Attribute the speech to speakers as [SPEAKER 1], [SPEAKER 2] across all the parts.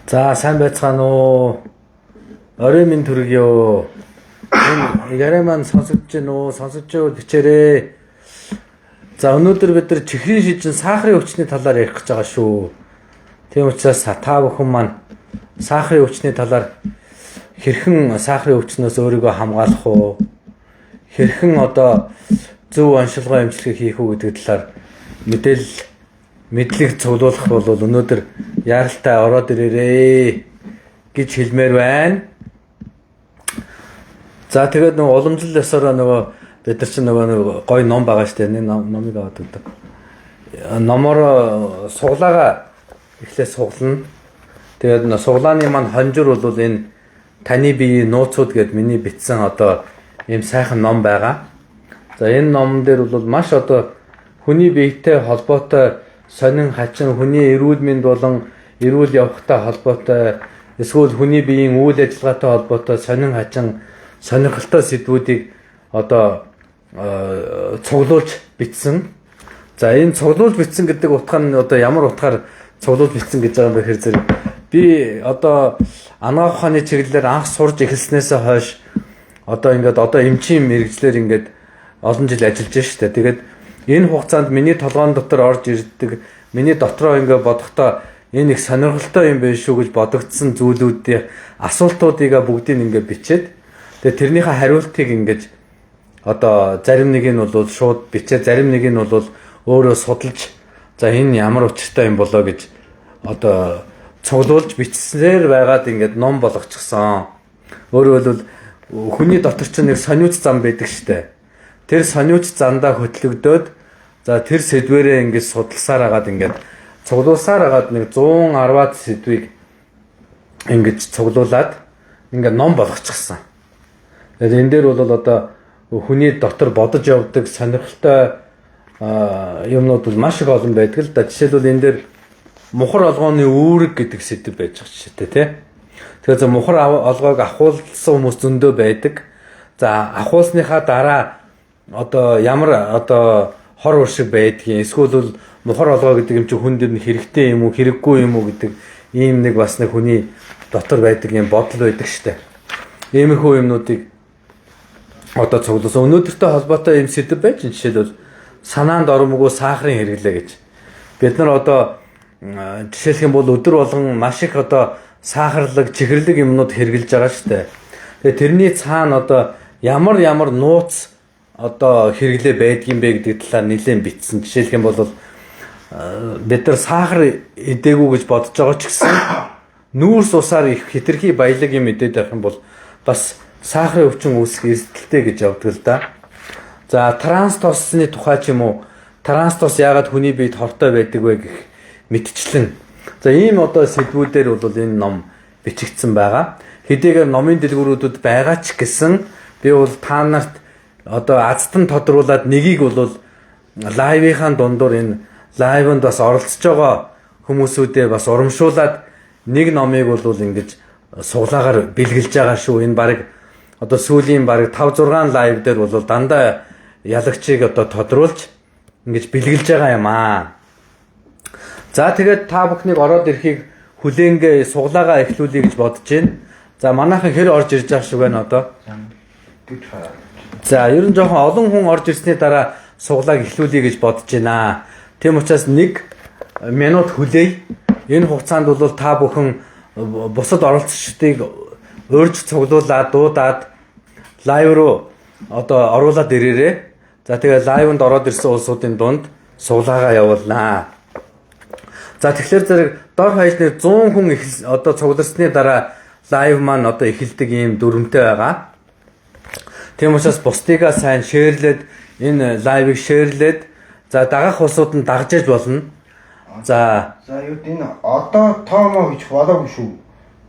[SPEAKER 1] За сайн байцгаана уу? Орой минь төргийо. Энэ яриа маань сонсогдож байна уу? Сонсож байвал бичээрэй. За өнөөдөр бид нар чихрийн шижин сахарын өвчний талаар ярих гэж байгаа шүү. Тийм учраас та бүхэн маань сахарын өвчний талаар хэрхэн сахарын өвчнөөс өөрийгөө хамгаалах уу? Хэрхэн одоо зөв оншилгоо эмчилгээ хийх үү гэдэг талаар мэдлэг цуглуулах бол өнөөдөр яралтай ороод ирээрээ гэж хэлмээр байна. За тэгээд нөгөө уламжлал ёсороо нөгөө бид нар чинь нөгөө гоё ном байгаа штэ. Энэ номыг аваад өгдөг. Номоор суглаага эхлээ суглана. Тэгээд суглааны маань хонжир бол энэ таны биеийн нууцуд гэд миний бичсэн одоо ийм сайхан ном байгаа. За энэ номон дээр бол маш одоо хүний биетэй холбоотой сонин хачин хүний эрүүл мэнд болон эрүүл явахтай холбоотой эсвэл хүний биеийн үйл ажиллагаатай холбоотой сонин хачин сонирхолтой сэдвүүдийг одоо цуглуулж бичсэн. За энэ цуглуулж бичсэн гэдэг утга нь одоо ямар утгаар цуглуулж бичсэн гэж байгаа юм бэ гэхээр зэрэг би одоо анагаах ухааны чиглэлээр анх сурж эхэлснээс хойш одоо ингээд одоо эмчийн мэрэгчлэр ингээд олон жил ажиллаж штэ. Тэгээд энэ хугацаанд миний толгойн дотор орж ирдэг, миний дотроо ингээд бодохдоо энэ их сонирхолтой юм биш шүү гэж бодогдсон зүйлүүдийн асуултуудыг бүгдийг ингээд бичээд тэгээд тэрнийхээ хариултыг ингээд одоо зарим нэг нь бол шууд бичээ, зарим нэг нь бол өөрөө судалж за энэ ямар учиртай юм болоо гэж одоо цуглуулж бичсээр байгаад ингээд ном болгочихсон. Өөрөөр хэлбэл хүний дотор ч нэг сониуч зам байдаг штэ. Тэр сониуч зандаа хөтлөгдөөд за тэр сэдвэрээ ингээд судалсаар агаад ингээд цуглуулсаар агаад нэг 110-аад сэдвийг ингээд цуглуулад ингээд ном болгочихсон. Тэгээд энэ дээр бол одоо хүний дотор бодож явдаг сонирхолтой юмнууд бол маш их олон байдаг л да. Жишээлбэл энэ дээр мухар олгооны үүрэг гэдэг сэдв байж байгаа жишээтэй тий. Тэгэхээр мухар олгоог ахуулсан хүмүүс зөндөө байдаг. За ахуулсныхаа дараа одоо ямар одоо хор уршиг байдгийг эсвэл мухар олгоо гэдэг юм чи хүн дээр нь хэрэгтэй юм уу хэрэггүй юм уу гэдэг ийм нэг бас нэг хүний дотор байдаг юм бодол байдаг штэ. Иймэрхүү юмнуудыг одоо цуглуулсан. Өнөөдөртэй холбоотой юм сэдв байж жишээлбэл санаанд оромгүй сахарын хэрэглээ гэж. Бид нар одоо жишээлх юм бол өдөр болгон маш их одоо сахарлаг, чихэрлэг юмнууд хэрэгжилж байгаа штэ. Тэгээ тэрний цаана одоо ямар нууц одоо хэрэглээ байдгийм бэ гэдэг талаар нэлээд бичсэн. Жишээлх юм бол бид нар сахар идээгүй гэж бодож байгаа ч гэсэн нүүрс усаар их хэтэрхий баялаг юм идээд байх юм бол бас сахарын өвчин үүсэх эрсдэлтэй гэж явдаг л да. За транс тосны тухай ч юм уу транс тос яагаад хүний биед хортой байдаг вэ гэх мэтчлэн. За ийм одоо сэдвүүдээр бол энэ ном бичигдсэн байгаа. Хэдийгээр номын дэлгүүрүүдэд байгаа ч гэсэн би бол та нарт одоо азтан тодруулаад нэгийг бол лайвынхаа дундуур энэ лайванд бас оролцож байгаа хүмүүсүүдэд бас урамшуулад нэг номыг бол ингэж суглаагаар бэлгэлж байгаа шүү. Энэ баг одоо сүүлийн баг 5-6 лайв дээр бол дандаа ялагчийг одоо тодруулж ингэж бэлгэлж байгаа юм аа. За тэгээд та бүхнийг ороод ирэхийг хүлээнгээ суглаагаа эхлүүлэе гэж бодож байна. За манайхан хэр орж ирж байгаа шүү байна одоо. За ер нь жоохон олон хүн орж ирсний дараа суглааг эхлүүлэе гэж бодож байна. Тийм учраас 1 минут хүлээе. Энэ хугацаанд бол та бүхэн бусад оролцогчдыг урьж цуглуулад дуудаад лайв руу одоо оруулаад ирээрээ. За тэгээ лайванд ороод ирсэн улсуудын дунд суглаагаа явуулнаа. За тэгэхээр зэрэг дор хаяжны 100 хүн одоо цугларсны дараа лайв маань одоо эхэлдэг ийм дүрмтэй байгаа. Тийм учраас бусдыгаа сайн шеэрлээд энэ лайвыг шеэрлээд за дагах улсууд нь дагж иж болно. За
[SPEAKER 2] юу энэ одоо тоомоо гэж болоогүй шүү.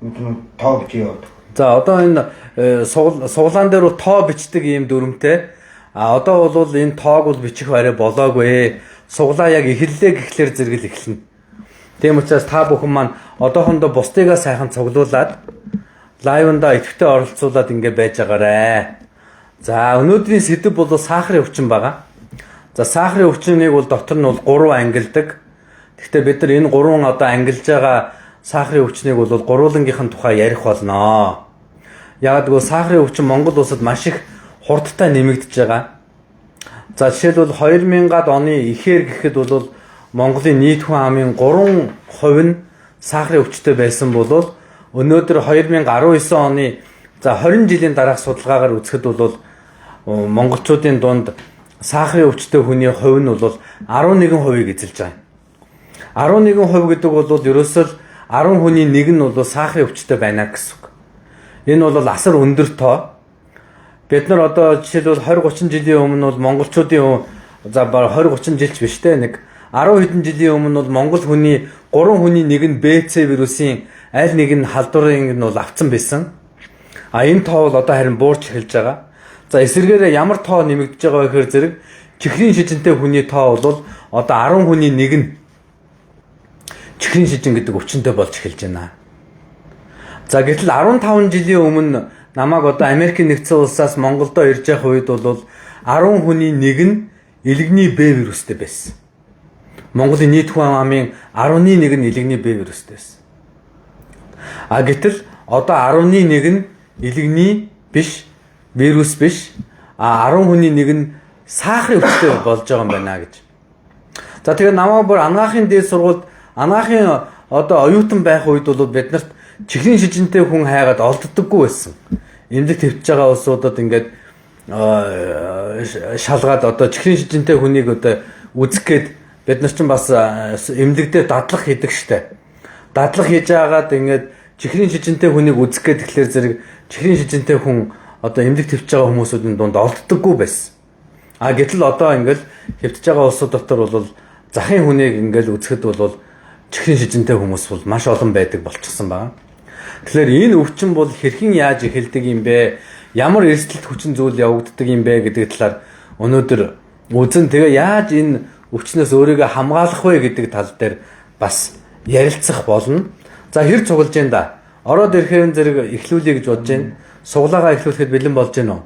[SPEAKER 2] Юу тоо гэж яваад.
[SPEAKER 1] За одоо энэ суглаан дээр тоо бичдэг ийм дүрмтэй. А одоо бол энэ тоог бол бичих арай болоогүй. Суглаа яг эхэллээ гэхлээр зэрэгэл эхэлнэ. Тийм учраас та бүхэн маань одоохондоо бусдыгаа сайхан цуглуулад лайвнда идэвхтэй оролцуулаад ингэ байж байгаарэ. За өнөөдрийн сэдэв бол сахарын өвчин байгаа. За сахарын өвчнийг бол дотор нь бол 3 ангилдаг. Гэхдээ бид нар энэ 3 одоо ангилж байгаа сахарын өвчнийг бол гурвуулангийнхэн тухай ярих болно. Яг гэвэл сахарын өвчин Монгол улсад маш их хурдтай нэмэгдэж байгаа. За жишээлбэл 2000-ад оны ихээр гэхэд бол Монголын нийт хүн амын 3% нь сахарын өвчтэй байсан бол өнөөдөр 2019 оны за 20 жилийн дараах судалгаагаар үзэхэд бол монголчуудын дунд сахарын өвчтэй хүний хувь нь бол 11%-ийг эзэлж байгаа. 11% гэдэг бол ерөөсөө 10 хүний нэг нь бол сахарын өвчтэй байна гэсэн үг. Энэ бол асар өндөр тоо. Бид нар одоо жишээлбэл 20 30 жилийн өмнө бол монголчуудын за 20 30 жилч биш те нэг 10 хэдэн жилийн өмнө бол монгол хүний 3 хүний нэг нь БЦ вирусын аль нэг нь халдварыг нь бол авцсан байсан. Энэ тоо бол одоо харин буурч эхэлж байгаа. За эсвэргээр ямар тоо нэмэгдэж байгаа гэхээр зэрэг чихрийн шижинтэй хүний тоо бол одоо 10 хүний нэг нь чихрийн шижин гэдэг өвчнөд болж эхэлж байна. За гэтэл 15 жилийн өмнө намайг одоо Америкийн нэгдсэн улсаас Монголдо ирж явах үед бол 10 хүний нэг нь элэгний Б вирустэй байсан. Монголын нийт хүн амын 10-1 нь элэгний Б вирустэй байсан. Гэтэл одоо 10-1 нь элэгний биш, вирус биш, 10 хүний нэг нь сахарын өвчтэй болж байгаа юм байна гэж. За тэгээд намайг бүр анагаахын дээд сургуульд анагаахын одоо оюутан байх үед бол биднэрт чихрийн шижинтэй хүн хайгаад олддоггүй байсан. Эмнэлэг твж байгаа улсуудад ингээд шалгаад одоо чихрийн шижинтэй хүнийг одоо үзэх гээд бид нар ч бас эмнэлэг дээр дадлах хийдэг штэ. Дадлах хийж байгаад ингээд чихрийн шижинтэй хүнийг үзэх гээд тэгэхээр зэрэг чихрийн шижинтэй хүн одоо эмнэлэг твж байгаа хүмүүсийн дунд олддоггүй байсан. Гэтэл одоо ингээд хэвтэж байгаа улсууд дотор бол захын хүнийг ингээд үзэхэд бол чихрийн шижинтэй хүмүүс бол маш олон байдаг болчихсон байна. Тэгэхээр энэ өвчин бол хэрхэн яаж эхэлдэг юм бэ? Ямар эрсдэлт хүчин зүйл явагддаг юм бэ гэдэг талаар өнөөдөр үзэн тэгээ яаж энэ өвчнөөс өөрийгөө хамгаалах вэ гэдэг тал дээр бас ярилцах болно. За хэр цуглаж байна да? Ороод ирэхээр зэрэг эхлүүлэе гэж бодож байна. Суглаагаа эхлүүлэхэд бэлэн болж байна уу?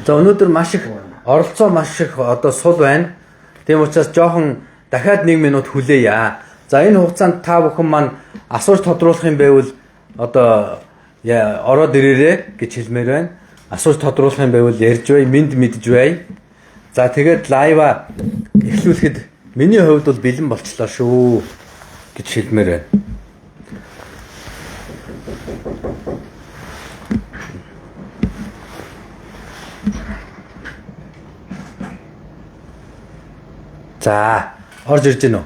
[SPEAKER 1] За өнөөдөр маш их оролцоо маш их одоо сул байна. Тийм учраас жоохон дахиад 1 минут хүлээе. За энэ хугацаанд та бүхэн маань асууж тодруулах юм байвал одоо ороод ирээрэй гэж хэлмээр байна. Асууж тодруулах юм байвал ярьж бай, минд мэдж бай. За тэгээд лайва эхлүүлэхэд миний хувьд бол бэлэн болчлоо шүү гэж хэлмээр байна. За орж ирж гэнэ үү?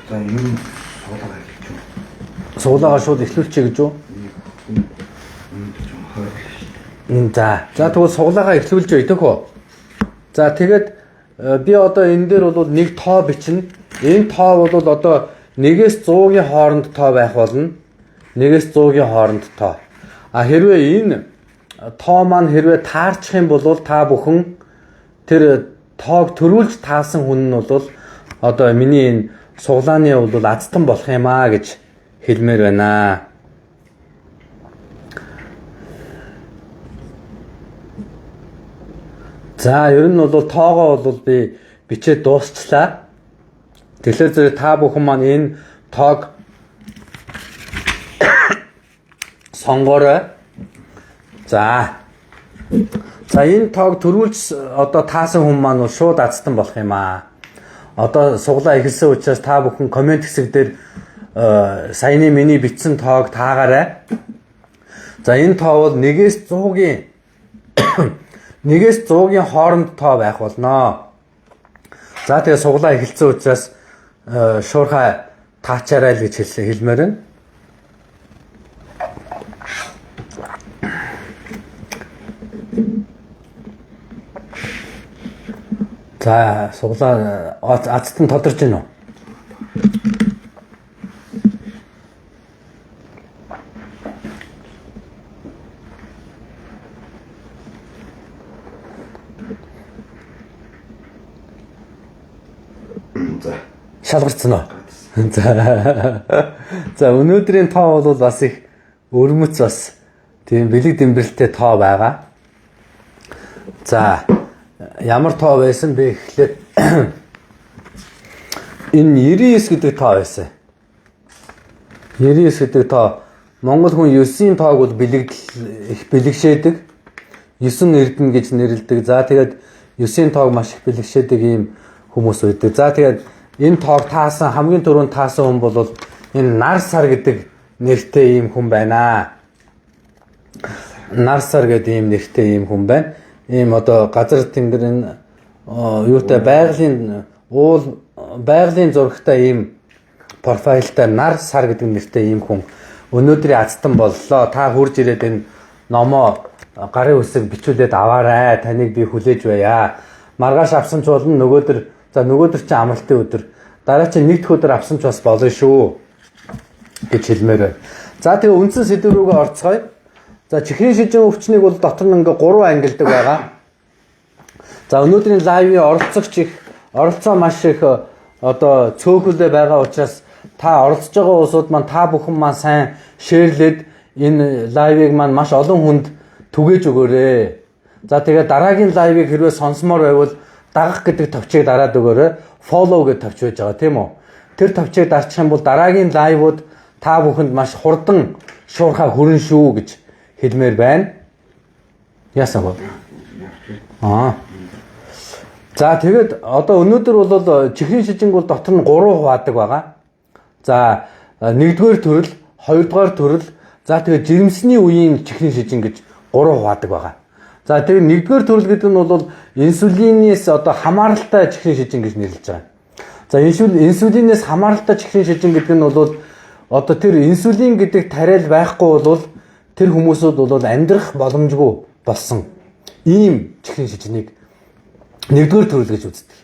[SPEAKER 2] За юм суулгаа хэлж үү.
[SPEAKER 1] Суулгаа шууд эхлүүлчихье гэж үү? За тэгвэл суулгаа эхлүүлж өгдөх үү? За тэгээд би одоо энэ дээр бол нэг тоо бичнэ. Энэ тоо бол одоо 1-ээс 100-ийн хооронд тоо байх болно. 1-ээс 100-ийн хооронд тоо. Хэрвээ энэ тоо маань хэрвээ таарчих юм бол та бүхэн тэр тоог төрүүлж таасан хүн нь бол одоо миний энэ суглааны бол азтан болох юм гэж хэлмээр байна. За ер нь бол тоогоо бол би бичээд дуусчлаа. Тэгэхээр зэрэг та бүхэн маань энэ тоог сонгоорой. За энэ тоог төрүүлж одоо таасан хүн маань шууд азтан болох юм аа. Одоо суглаа эхэлсэн учраас та бүхэн комент хэсэг дээр саяны миний бичсэн тоог таагаарай. За энэ тоо бол 1-ээс 100-ийн 1-ээс 100-ийн хооронд тоо байх болно. За тэгээ суглаа эхэлсэн учраас шуурхай таачаарай л гэж хэлмээр байна. За суглаа азтан тодорч гэнэ үү?
[SPEAKER 2] За
[SPEAKER 1] шалгарсан уу? За өнөөдрийн тоо бол бас их өрмөц бас тийм бэлэг дэмбэрэлтэй тоо байгаа. За ямар тоо байсан бэ гэхлээр энэ 99 гэдэг тоо байсан. 99 гэдэг тоо Монгол хүн 9-ийн тоог бол их бэлэгшээдэг. 9 эрдэнэ гэж нэрлэдэг. За тэгээд 9-ийн тоог маш их бэлэгшээдэг ийм хүмүүс байдаг. За тэгээд энэ тоог таасан хамгийн түрүүнд таасан хүн бол энэ нар сар гэдэг нэртэй ийм хүн байна. Нар сар гэдэг ийм нэртэй ийм хүн байна. Ийм одоо газар тэнгэрийн юутай байгалийн зурагтай ийм профайлтай нар сар гэдэг нэртэй ийм хүн өнөөдрийн азтан боллоо. Та хурж ирээд энэ номоо гарын үсэг бичүүлээд аваарай. Таныг би хүлээж байя. Маргааш авсан ч болно, нөгөөдөр чи амралтын өдөр. Дараа чи нэг дэх өдөр авсан ч бас болно шүү гэж хэлмээр байна. За тэгээ үндсэн сэдв рүүгээ орцгоё. За чихрийн шижин өвчнийг бол дотор нь ингээ 3 ангилдаг байгаа. За өнөөдрийн лайвын оролцоо маш их одоо цөөхөлдөө байгаа учраас та оролцож байгаа улсууд маань та бүхэн маань сайн шеэрлээд энэ лайвыг маань маш олон хүнд түгээж өгөөрэй. За тэгээ дараагийн лайвыг хэрвээ сонсомоор байвал дагах гэдэг товчийг дараад өгөөрэй. Follow гэж товч байж байгаа тийм үү? Тэр товчийг дарчих юм бол дараагийн лайвууд та бүхэнд маш хурдан шуурхаа хүрэн шүү гэж хэлмээр байна. Яасан бэ? За тэгээд одоо өнөөдөр бол чихрийн шижинг бол дотор нь 3 хуваадаг байгаа. За 1-р төрөл, 2-р төрөл, за тэгээд жирэмсний үеийн чихрийн шижин гэж 3 хуваадаг байгаа. За тэгээд 1-р төрөл гэдэг нь бол инсулинээс одоо хамааралтай чихрийн шижин гэж нэрлэж байгаа. За инсулинээс хамааралтай чихрийн шижин гэдэг нь бол одоо тэр инсулин гэдэг тариал байхгүй бол тэр хүмүүсүүд бол амьдрах боломжгүй болсон ийм чихрийн шижнийг 1-р төрөл гэж үздэг.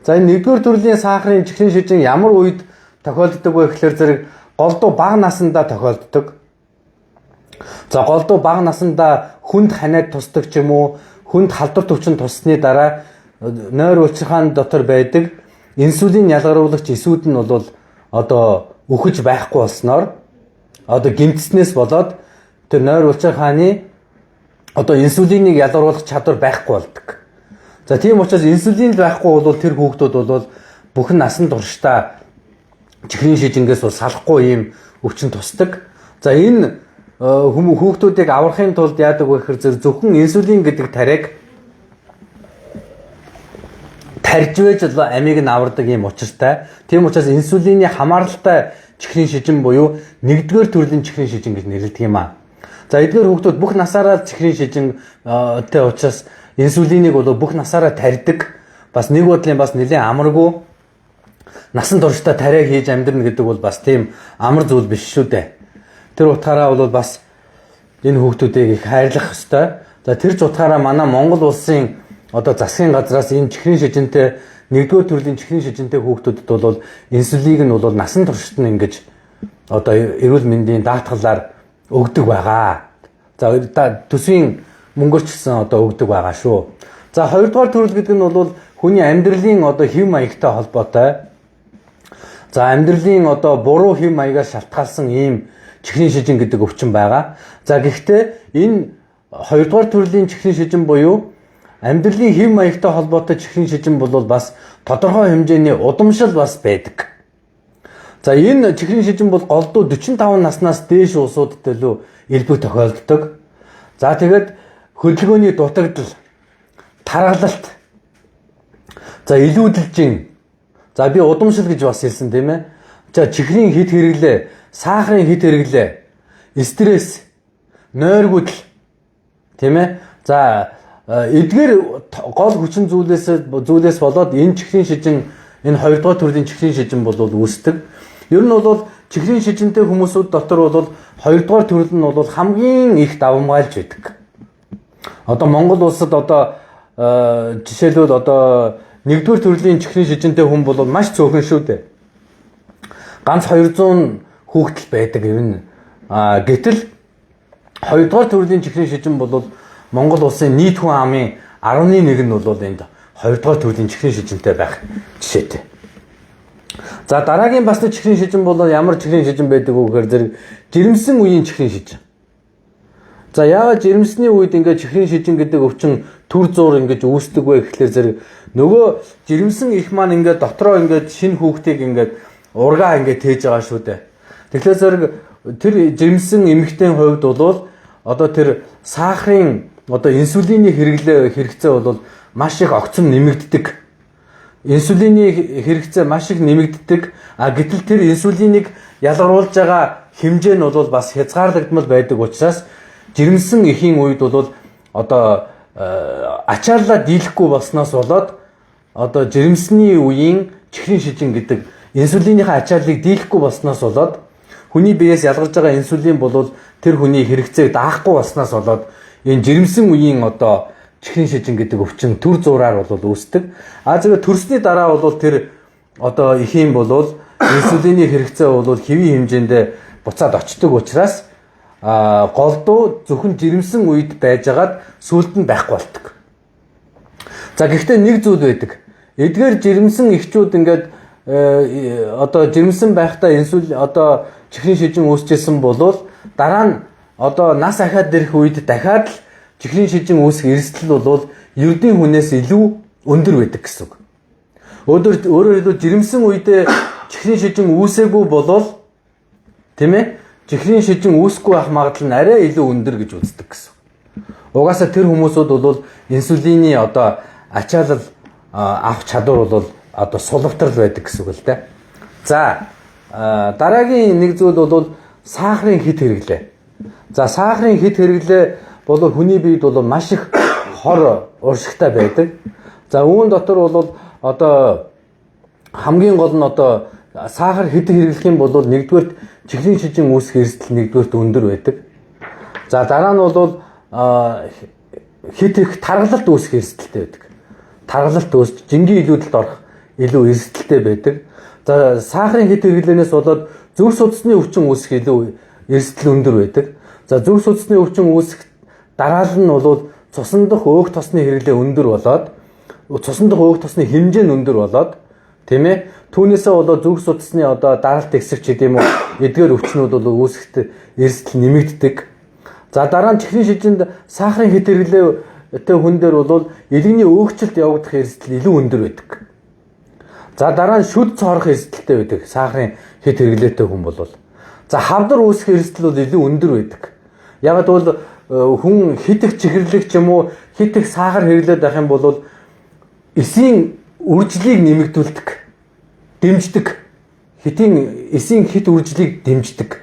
[SPEAKER 1] За энэ 1-р төрлийн сахарын чихрийн шижин ямар үед тохиолддог вэ гэхээр зэрэг голдуу бага насандаа тохиолддог. За голдуу бага насандаа хүнд ханиад тусдаг ч юм уу, хүнд халдвар төвчин туссны дараа нойр улчирхаан дотор байдаг инсулин ялгаруулагч эсүүд нь бол одоо үхэж байхгүй болсноор одоо гэмтснээс болоод тэр нойр улчирхааны одоо инсулиныг ялгаруулах чадвар байхгүй болдог. За тийм учраас инсулин байхгүй бол тэр хүүхдүүд бол бүхэн насан туршдаа чихрийн шижингээс бол салахгүй ийм өвчин тусдаг. За энэ хүүхдүүдийг аврахын тулд яадаг вэ гэхээр зөвхөн инсулин гэдэг тариаг тарж байж л амийг нь авардаг ийм учиртай. Тийм учраас инсулины хамааралтай чихрийн шижин буюу 1-р төрлийн чихрийн шижин гэж нэрлэдэг юм аа. За эдгээр хүүхдүүд бүх насаараа чихрийн шижинтэй учраас инсулиныг бол бүх насаараа тарьдаг. Бас нэг бодлын бас нэлээд амаргүй насан туршдаа тариа хийж амьдрна гэдэг бол бас тийм амар зүйл биш шүү дээ. Тэр утгаараа бол бас энэ хүүхдүүдийг их хайрлах ёстой. За тэр ч утгаараа манай Монгол улсын одоо засгийн газраас энэ чихрийн шижинтэй 1-р төрлийн чихрийн шижинтэй хүүхдүүдэд бол инсулиныг нь бол насан туршид нь ингэж одоо эрүүл мэндийн даатгалаар өгдөг байгаа. За төсвийн мөнгөөр ч гэсэн одоо өгдөг байгаа шүү. За 2-р төрөл гэдэг нь бол хүний амьдралын одоо хэв маягтай холбоотой. За амьдралын одоо буруу хэв маягаас шалтгаалсан ийм чихрийн шижин гэдэг өвчин байгаа. За гэхдээ энэ 2-р төрлийн чихрийн шижин буюу амьдралын хэв маягтай холбоотой чихрийн шижин бол бас тодорхой хэмжээний удамшил бас байдаг. За энэ чихрийн шижин бол голдуу 45 наснаас дээш улсуудад илүү элбэг тохиолддог. За тэгээд хөдөлгөөний дутагдал, тархалт, за илүүдэлжин, за би удамшил гэж бас хэлсэн тийм ээ. За чихрийн хит хэрэглээ, сахарын хит хэрэглээ, стресс, нойргүдэл тийм ээ. За эдгээр гол хүчин зүйлээс болоод энэ чихрийн шижин, энэ 2-р төрлийн чихрийн шижин бол үүсдэг. Ер нь бол чихрийн шижинтэй хүмүүсүүд дотор бол 2-р төрөл нь бол хамгийн их давамгайлж байдаг. Одоо Монгол улсад одоо жишээлбэл одоо 1-р төрлийн чихрийн шижинтэй хүн бол маш цөөхөн шүү дээ. Ганц 200 хүүхдэл байдаг юм. Гэтэл 2-р төрлийн чихрийн шижин бол Монгол улсын нийт хүн амын 11 нь бол энд 2-р төрлийн чихрийн шижинтэй байх жишээтэй. За дараагийн бас нэг чихрийн шижин бол ямар чихрийн шижин байдаг вэ гэхээр зэрэг жирэмсэн үеийн чихрийн шижин. За яагаад жирэмсний үед ингээд чихрийн шижин гэдэг өвчин төр зуур ингээд үүсдэг вэ гэхлээр зэрэг нөгөө жирэмсэн их маань ингээд дотроо ингээд шинэ хүүхдийг ингээд ургаа ингээд тээж байгаа шүү дээ. Тэгэхээр зэрэг тэр жирэмсэн эмэгтэйн хувьд бол одоо тэр сахарын одоо инсулины хэрэгцээ бол маш их огцом нэмэгддэг. Инсулины хэрэгцээ маш их нэмэгддэг. Гэтэл тэр инсулиныг ялгаруулж байгаа хэмжээ нь бол бас хязгаарлагдмал байдаг учраас жирэмсэн эхийн үед бол одоо ачааллаа дийлэхгүй болсноос болоод одоо жирэмсний үеийн чихрийн шижин гэдэг инсулиныхаа ачааллыг дийлэхгүй болсноос болоод хүний биеэс ялгарч байгаа инсулин бол тэр хүний хэрэгцээг даахгүй болсноос болоод энэ жирэмсэн үеийн одоо чихрийн шижин гэдэг өвчин төр зураар бол үүсдэг. Зөвхөн төрсний дараа бол тэр одоо эхийн бол инсулины хэрэгцээ бол хэвийн хэмжээнд буцаад очдог учраас голдуу зөвхөн жирэмсэн үед байжгаад сүүлд нь байхгүй болдог. За гэхдээ нэг зүйл байдаг. Эдгээр жирэмсэн эхчүүд ингээд одоо жирэмсэн байхдаа инсулин одоо чихрийн шижин үүсчихсэн болвол дараа нь одоо нас ахаад ирэх үед дахиад л чихрийн шижин үүсэх эрсдэл бол ердийн хүнээс илүү өндөр байдаг гэсэн үг. Өөрөөр хэлбэл жирэмсэн үедээ чихрийн шижин үүсээгүй болвол тийм ээ чихрийн шижин үүсэхгүй байх магадлал нь арай илүү өндөр гэж үздэг гэсэн. Угаасаа тэр хүмүүсүүд бол инсулины одоо ачаалал авах чадвар бол одоо сулвтрал байдаг гэсэн үг л дээ. За дараагийн нэг зүйл бол сахарын хэд хэрэглээ. За сахарын хэд хэрэглээ бол хүний биед бол маш их хор уршигтай байдаг. За үүн дотор бол одоо хамгийн гол нь одоо сахар хэд хэрэглэх юм бол нэгдүгээр чихрийн шижин үүсэх эрсдэл нэгдүгээр өндөр байдаг. За дараа нь бол хэд их таргалалт үүсэх эрсдэлтэй байдаг. Таргалалт үүсч жингийн илүүдэлд орох илүү эрсдэлтэй байдаг. За сахарын хэд хэрэглэнээс болоод зүрх судасны өвчин үүсэх илүү эрсдэл өндөр байдаг. За зүрх судасны өвчин үүсэх дараалал нь бол цусан дах өөх тосны хэрэглээ өндөр болоод цусан дах өөх тосны хэмжээ нь өндөр болоод тийм ээ түүнээсээ болоод зүрх судасны одоо даралт эксэрч гэдэм үү эдгээр өвчнүүд бол үүсэхэд эрсдэл нэмэгддэг. За дараа нь чихрийн шижинд сахарын хэд хэрэглээтэй хүн дээр бол элэгний өөгчлөлт явагдах эрсдэл илүү өндөр байдаг. За дараа нь шүд цорох эрсдэлтэй байдаг сахарын хэд хэрэглээтэй хүн бол. За хавдар үүсэх эрсдэл бол илүү өндөр байдаг. Яг бол хүн хит их чихэрлэг ч юм уу хит их сахар хэрэглээд байх юм бол эсийн үржлийг нэмэгдүүлдэг, дэмждэг. Эсийн хит үржлийг дэмждэг.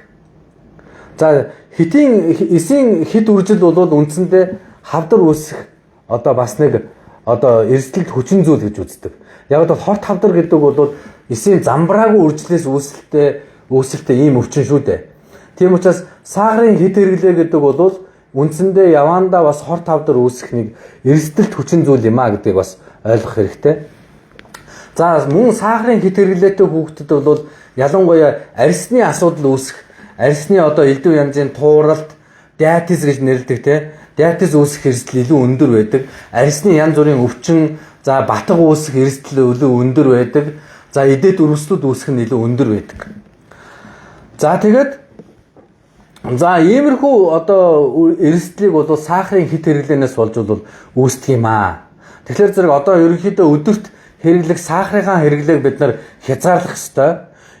[SPEAKER 1] За эсийн хит үржил бол үндсэндээ хавдар үүсэх одоо бас нэг одоо эрсдэлд хүчин зүйл гэж үздэг. Яг бол хорт хавдар гэдэг бол эсийн замбраагүй үржлээс үүсэлтэй ийм өвчин шүү дээ. Тийм учраас сахарын хэд хэрэглээ гэдэг бол үндсэндээ явандаа бас хорт хавдар үүсэх нэг эрсдэлт хүчин зүйл юм а гэдгийг бас ойлгох хэрэгтэй. За мөн сахарын хэд хэрэглээтэй хүүхдэд бол ялангуяа арьсны асуудал үүсэх, арьсны одоо элдв янзын тууралт, диатез гэж нэрлэдэг тийм. Диатез үүсэх эрсдэл илүү өндөр байдаг. Арьсны янз бүрийн өвчин, за батг үүсэх эрсдэл илүү өндөр байдаг. За эдээд өрөвслүүд үүсэх нь илүү өндөр байдаг. За тэгээд за иймэрхүү одоо эрсдлийг бол сахарын хэд хэрэглэнээс болж бол үүсдэг юм аа. Тэгэхээр зэрэг одоо ерөнхийдөө өдөрт хэрэглэх сахарынхаа хэрэглээг бид нар хязгаарлах ёстой.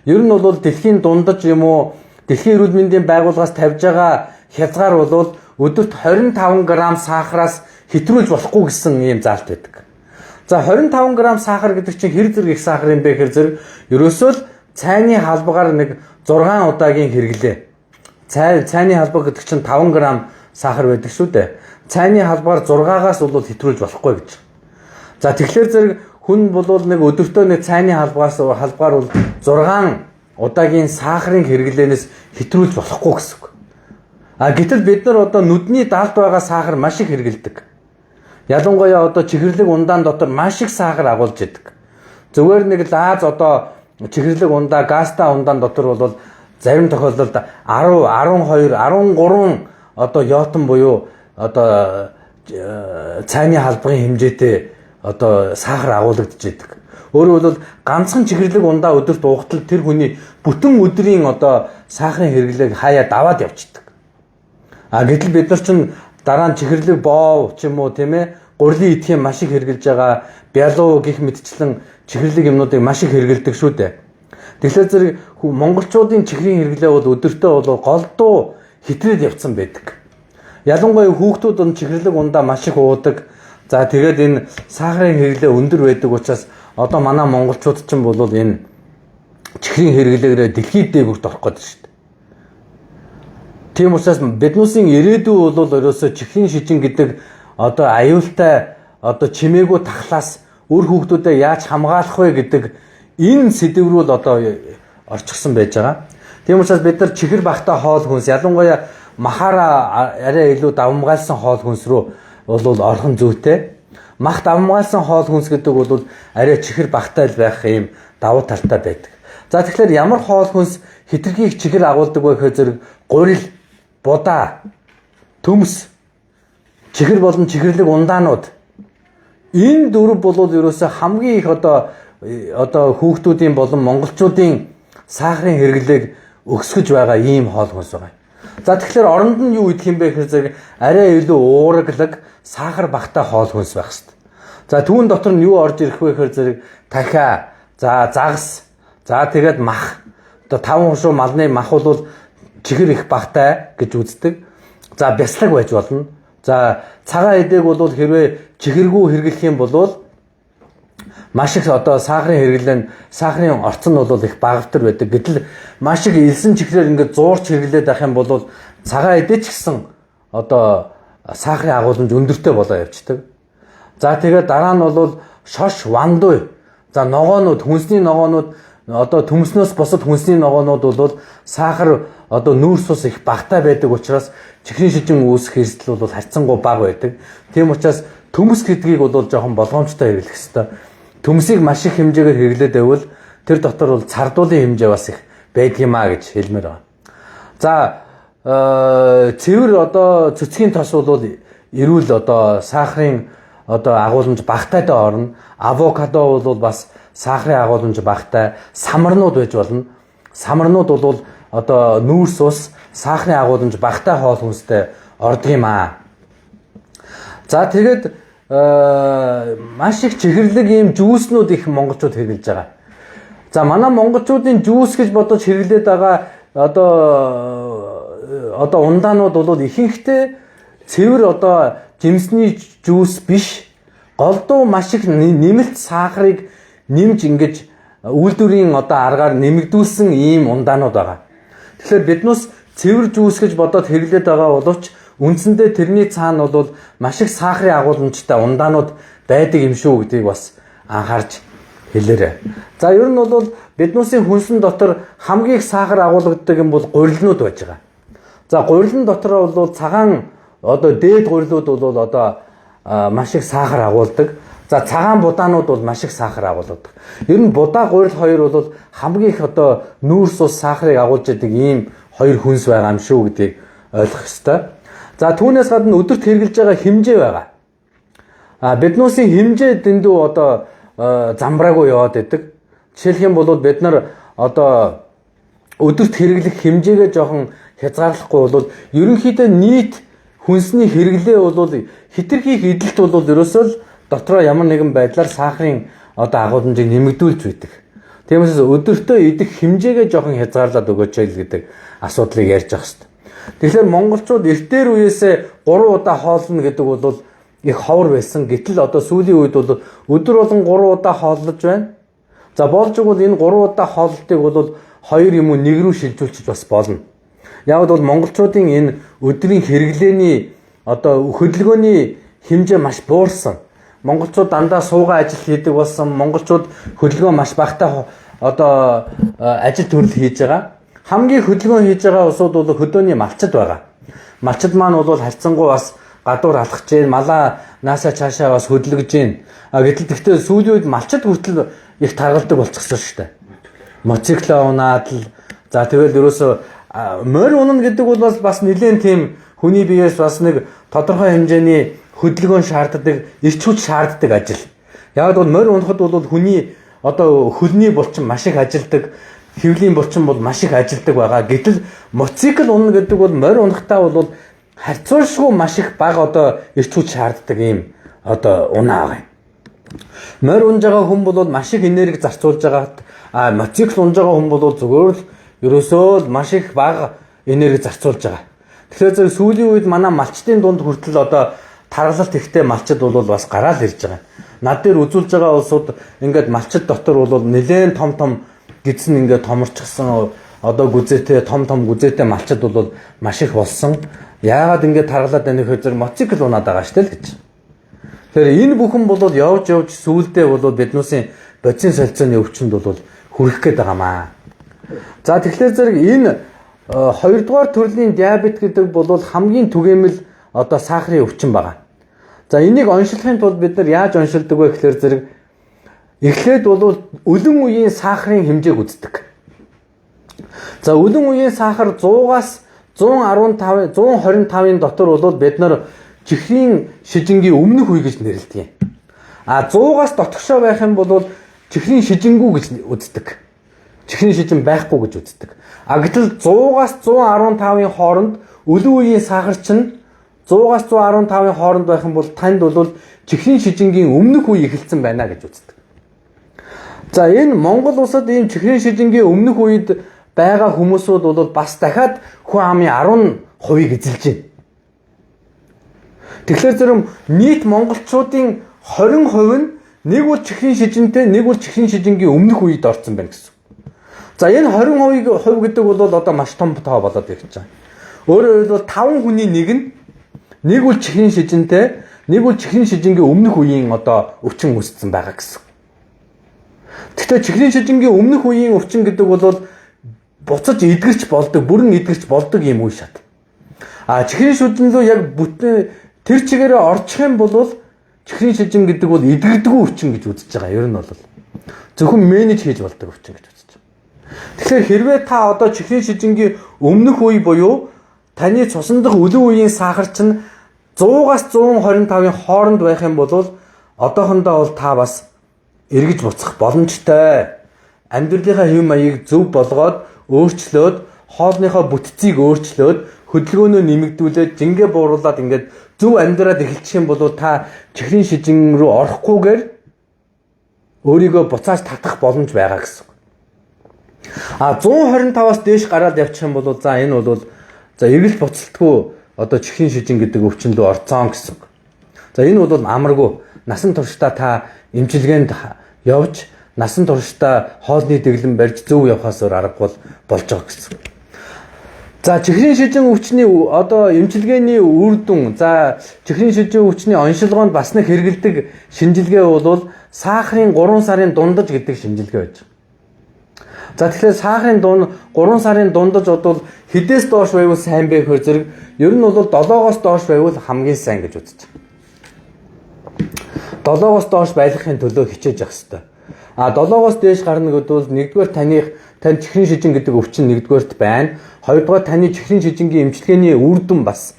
[SPEAKER 1] Ер нь бол дэлхийн дундаж юм уу Дэлхийн эрүүл мэндийн байгууллагаас тавьж байгаа хязгаар бол өдөрт 25 г сахараас хэтрүүлж болохгүй гэсэн ийм заалт байдаг. За 25 г сахар гэдэг чинь хэр зэрэг их сахар юм бэ гэхээр зэрэг ерөөсөө л цайны халбагаар нэг 6 удаагийн хэрэглээ. Цайны халбаг гэдэг чинь 5 г сахар байдаг шүү дээ. Цайны халбагаар 6-аас бол хэтрүүлж болохгүй гэж. За тэгэхээр зэрэг хүн бол нэг өдөртөө нэг цайны халбагаар бол 6 удаагийн сахарын хэрэглэнээс хэтрүүлж болохгүй гэсэн үг. Гэтэл бид нар одоо нүдний даалд байгаа сахар маш их хэрэглэдэг. Ялангуяа одоо чихэрлэг ундаан дотор маш их сахар агуулж идэг. Зүгээр нэг лаз одоо чихэрлэг ундаа, гаста ундаан дотор бол зарим тохиолдолд 10, 12, 13 одоо йотон буюу одоо цайны халбагын хэмжээтэй одоо сахар агуулгадж идэг. Өөрөөр хэлбэл ганцхан чихэрлэг ундаа өдөрт уугтал тэр хүний бүтэн өдрийн одоо сахарын хэрэглээг хаяа даваад явчихдаг. Гэтэл бид нар чинь дараа нь чихэрлэг боов ч юм уу тийм ээ гурилын идэхийг маш их хэрэгжилж байгаа бялуу гих мэтчлэн чихэрлэг юмнуудыг маш их хэрэгэлдэг шүү дээ. Тэгэхээр зэрэг монголчуудын чихрийн хэрэглээ бол өдөртөө бол голдуу хитрээд явцсан байдаг. Ялангуяа хүүхдүүд нь чихэрлэг ундаа маш их уудаг. За тэгээд энэ сахарын хэрэглээ өндөр байдаг учраас одоо манай монголчууд ч юм бол энэ чихрийн хэрэглээгээр дэлхийд дээгүүрт орох гэдэг шүү дээ. Тийм учраас биднүүсийн ирээдүй бол ерөөсөө чихрийн шижин гэдэг одоо аюултай одоо чимээгүй тахлаас үр хүүхдүүдэд яаж хамгаалах вэ гэдэг энэ сэдв рүү л одоо орчихсон байж байгаа. Тийм учраас бид нар чихэр багтаа хоол хүнс ялангуяа махаараа арай илүү давмгайлсан хоол хүнс рүү бол орох нь зүйтэй. Мах давмгайлсан хоол хүнс гэдэг бол арай чихэр багтайл байх юм давуу талтай байдаг. За тэгэхээр ямар хоол хүнс хитрхийг чихэр агуулдаг вэ гэхээр зэрэг гурил, будаа, төмс, чихэр болон чихэрлэг ундаанууд энэ дөрв бол ерөөсөө хамгийн их одоо хүүхдүүдийн болон монголчуудын сахарын хэрэглээг өсгөж байгаа ийм хоол хүнс байгаа. За тэгэхээр оронд нь юу идэх юм бэ гэхээр зэрэг арай илүү уурглаг, сахар багтаа хоол хүнс байх хэрэгтэй. За түүн дотор нь юу орж ирэх вэ гэхээр зэрэг дахиа, за загас, за тэгээд мах. Одоо 5 хушуу малны мах бол чихэр их багтаа гэж үздэг. За бяцлаг байж болно. За цагаан эдээг бол хэрвээ чихэргүй хэрэглэх юм бол маш их одоо сахарын хэрэглээ нь сахарын орц нь бол их багавтар байдаг. Гэтэл маш их элсэн чихрээр ингээд зуурч хэрэглээд байх юм бол цагаан эдээ ч гэсэн одоо сахарын агуулмж өндөртэй болоо явждаг. За тэгээд дараа нь бол шош, вандуй. За ногоонууд, хүнсний ногоонууд одоо төмснөөс босод хүнсний ногоонууд бол сахар одоо нүүрс ус их багтаа байдаг учраас чихрийн шижин үүсэх эрсдэл бол харьцангуй бага байдаг. Тийм учраас төмс гэдгийг бол жоохон болгоомжтой хэрэглэх хэрэгтэй. Төмсийг маш их хэмжээгээр хэрэглээд байвал тэр дотор бол цардуулын хэмжээ бас их байдгиймаа гэж хэлмээр байна. За цэвэр одоо цэцгийн тос бол эрүүл одоо сахарын одоо агуулмж багтаатай орно. Авокадо бол бас сахарын агуулмж багтай. Самарнууд байж болно. Самарнууд бол одоо нүүрс ус, сахарын агуулмж багтай хоол хүнстэй ордог юм аа. За тэгээд маш их чихэрлэг ийм жүүснүүд их монголчууд хэрэглэж байгаа. За манай монголчуудын жүүс гэж бодож хэрэглээд байгаа одоо ундаанууд бол ихэнхдээ цэвэр одоо жимсний жүүс биш, голдуу маш их нэмэлт сахарыг нэмж ингэж үйлдвэрийн одоо аргаар нэмэгдүүлсэн ийм ундаанууд байгаа. Тэгэхээр биднээс цэвэр жүүс гэж бодоод хэрэглээд байгаа боловч үндсэндээ тэрний цаана бол маш их сахарын агуулмжтай ундаанууд байдаг юм шүү гэдгийг бас анхаарч хэлээрэй. За ер нь бол биднүүсийн хүнсэн дотор хамгийн их сахар агуулгадаг юм бол гурилнууд байж байгаа. За гурилн дотор бол цагаан одоо дээд гурилууд бол одоо маш их сахар агуулдаг. За цагаан будаанууд бол маш их сахар агуулдаг. Ер нь будаа гурил хоёр бол хамгийн их одоо нүүрс ус сахарыг агуулж яадаг ийм хоёр хүнс байгаа юм шүү гэдгийг ойлгох ёстой. За түүнээс гадна өдөрт хэрэгжилж байгаа хэмжээ байгаа. Биднүүсийн хэмжээ дэндүү одоо замбраагүй яваад байдаг. Жишээлх юм бол бид нар одоо өдөрт хэрэглэх хэмжээгээ жоохон хязгаарлахгүй бол ерөнхийдөө нийт хүнсний хэрэглээ бол хитрхийх эдэлт бол ерөөсөө л дотроо ямар нэгэн байдлаар сахарын одоо агуулмжийг нэмэгдүүлж байдаг. Тиймээс өдөртөө идэх хэмжээгээ жоохон хязгаарлаад өгөөч гэдэг асуудлыг ярьж байгаа шүү дээ. Тэгэхээр монголчууд эртээр үеэсээ 3 удаа хоолно гэдэг бол их ховор байсан. Гэтэл одоо сүүлийн үед бол өдөр болгон 3 удаа хооллож байна. За болж игэл энэ 3 удаа хооллолтыг бол 2 юм уу 1 рүү шилжүүлчих бас болно. Яг бол монголчуудын энэ өдрийн хэрэглээний одоо хөдөлгөөний хэмжээ маш буурсан. Монголчууд дандаа суугаа ажил хийдэг болсон. Монголчууд хөдөлгөөн маш багтаа одоо ажил төрөл хийж байгаа. Хамгийн хөдөлгөөн хийж байгаа усуд бол хөдөөний малчид байгаа. Малчид маань бол харьцангуй бас гадуур алхаж гин, малаа наасаа цаашаа бас хөдлөж гин. Гэтэл тэгтээ сүүлийн үед малчид хүртэл их таргалдаг болчихсон шүү дээ. Моцикло унаад л за тэгэл ерөөсө морь унана гэдэг бол бас нэлээд тийм хүний биеэс бас нэг тодорхой хэмжээний хөдөлгөөн шаарддаг, эрч хүч шаарддаг ажил. Яг бол морь унахад бол хүний одоо хөлний булчин маш их ажилдаг, хэвлийн булчин бол маш их ажилдаг байгаа. Гэтэл моцикл унана гэдэг бол морь унахтаа бол харьцуулшгүй маш их бага одоо эрч хүч шаарддаг юм одоо унаа байгаа юм. Морь унж байгаа хүн бол маш их энерги зарцуулж байгаад мотоцикл унж байгаа хүн бол зүгээр л ерөөсөө маш их бага энерги зарцуулж байгаа. Тэгэхээр зөв сүүлийн үед манай малчдын дунд хүртэл одоо таргалалт ихтэй малчд бол бас гараал ирж байгаа. Над дээр үзүүлж байгаа улсууд ингээд малчд дотор бол нэлээд том гидсэн ингээд томорчихсан одоо гүзээтэй том гүзээтэй малчд бол маш их болсон. Яагаад ингээд таргалаад байна гэхээр зэрэг мотоцикл унаад байгаа шүү дээ л гэж. Тэгэхээр энэ бүхэн бол явж сүүлдээ бол биднүүсийн бодисын солилцооны өвчнөд бол хүрэх гээд байгаамаа. За тэгэхээр зэрэг энэ хоёрдугаар төрлийн диабет гэдэг бол хамгийн түгээмэл одоо сахарын өвчин байгаа. За энийг оншилохын тулд бид нар яаж оншилдог вэ гэхээр зэрэг эхлээд бол өлөн үеийн сахарын хэмжээг үздэг. За өлөн үеийн сахар 100-аас 125-125-ын дотор бол бид нар чихрийн шижингийн өмнөх үе гэж нэрлэдэг юм. 100-аас дотгошоо байх юм бол чихрийн шижингүү гэж үздэг. Чихрийн шижин байхгүй гэж үздэг. Гэтэл 100-аас 115-ын хооронд өлөн үеийн сахар чинь 100-аас 115-ын хооронд байх юм бол танд бол чихрийн шижингийн өмнөх үе эхэлсэн байна гэж үздэг. За энэ Монгол улсад ийм чихрийн шижингийн өмнөх үед байгаа хүмүүсүүд бол бас дахиад хүн амын 10% эзэлж байна. Тэгэхээр зэрэг нийт монголчуудын 20% нь нэг бол чихрийн шижинтэй, нэг бол чихрийн шижингийн өмнөх үед орсон байна гэсэн. За энэ 20% гэдэг бол одоо маш том тоо болоод ирж байгаа. Өөрөөр хэлбэл 5 хүний нэг бол чихрийн шижинтэй, нэг бол чихрийн шижингийн өмнөх үеийн одоо өвчин үүссэн байгаа гэсэн. Гэхдээ чихрийн шижингийн өмнөх үеийн өвчин гэдэг бол буцаж эдгэрч болдог, бүрэн эдгэрч болдог юм үе шат. Чихрийн шижин рүү яг бүтэн тэр чигээрээ орчих юм бол чихрийн шижин гэдэг бол эдгэрдэггүй өвчин гэж үзэж байгаа. Ер нь бол зөвхөн менеж хийж болдог өвчин гэж үзэж байгаа. Тэгэхээр хэрвээ та одоо чихрийн шижингийн өмнөх үе буюу таны цусан дахь өлөн үеийн сахар чинь 100-аас 125-ын хооронд байх юм бол одоохондоо бол та бас эргэж буцах боломжтой. Амьдралынхаа хэв маягийг зөв болгоод өөрчлөөд хоолныхоо бүтцийг өөрчлөөд хөдөлгөөнөө нэмэгдүүлээд жингээ бууруулад ингээд зөв амьдраад эхэлчих юм бол та чихрийн шижин рүү орохгүйгээр өөрийгөө буцааж татах боломж байгаа гэсэн. 125-аас дээш гараад явчих юм бол за энэ бол за эргэл буцалтгүй одоо чихрийн шижин гэдэг өвчин рүү орцсон гэсэн. За энэ бол амаргүй насан туршдаа та эмчилгээнд явж насан туршдаа хоолны дэглэм барьж зөв явахаас өөр аргагүй болж байгаа гэсэн. За чихрийн шижин өвчний одоо эмчилгээний үр дүн за чихрийн шижин өвчний оншилгоонд бас нэг хэрэгэлдэг шинжилгээ бол сахарын 3 сарын дундаж гэдэг шинжилгээ байж байгаа. За тэгэхээр сахарын 3 сарын дундаж бол хэдээс доош байвал сайн бэ гэхээр зэрэг ер нь бол 7-оос доош байвал хамгийн сайн гэж үзэж байгаа. 7-оос доош байлгахын төлөө хичээж явах хэрэгтэй. 7-оос дээш гарна гэдвэл нэгдүгээр тань чихрийн шижин гэдэг өвчин нэгдүгээрт байна. Хоёрдугаар таны чихрийн шижингийн эмчилгээний үр дүн бас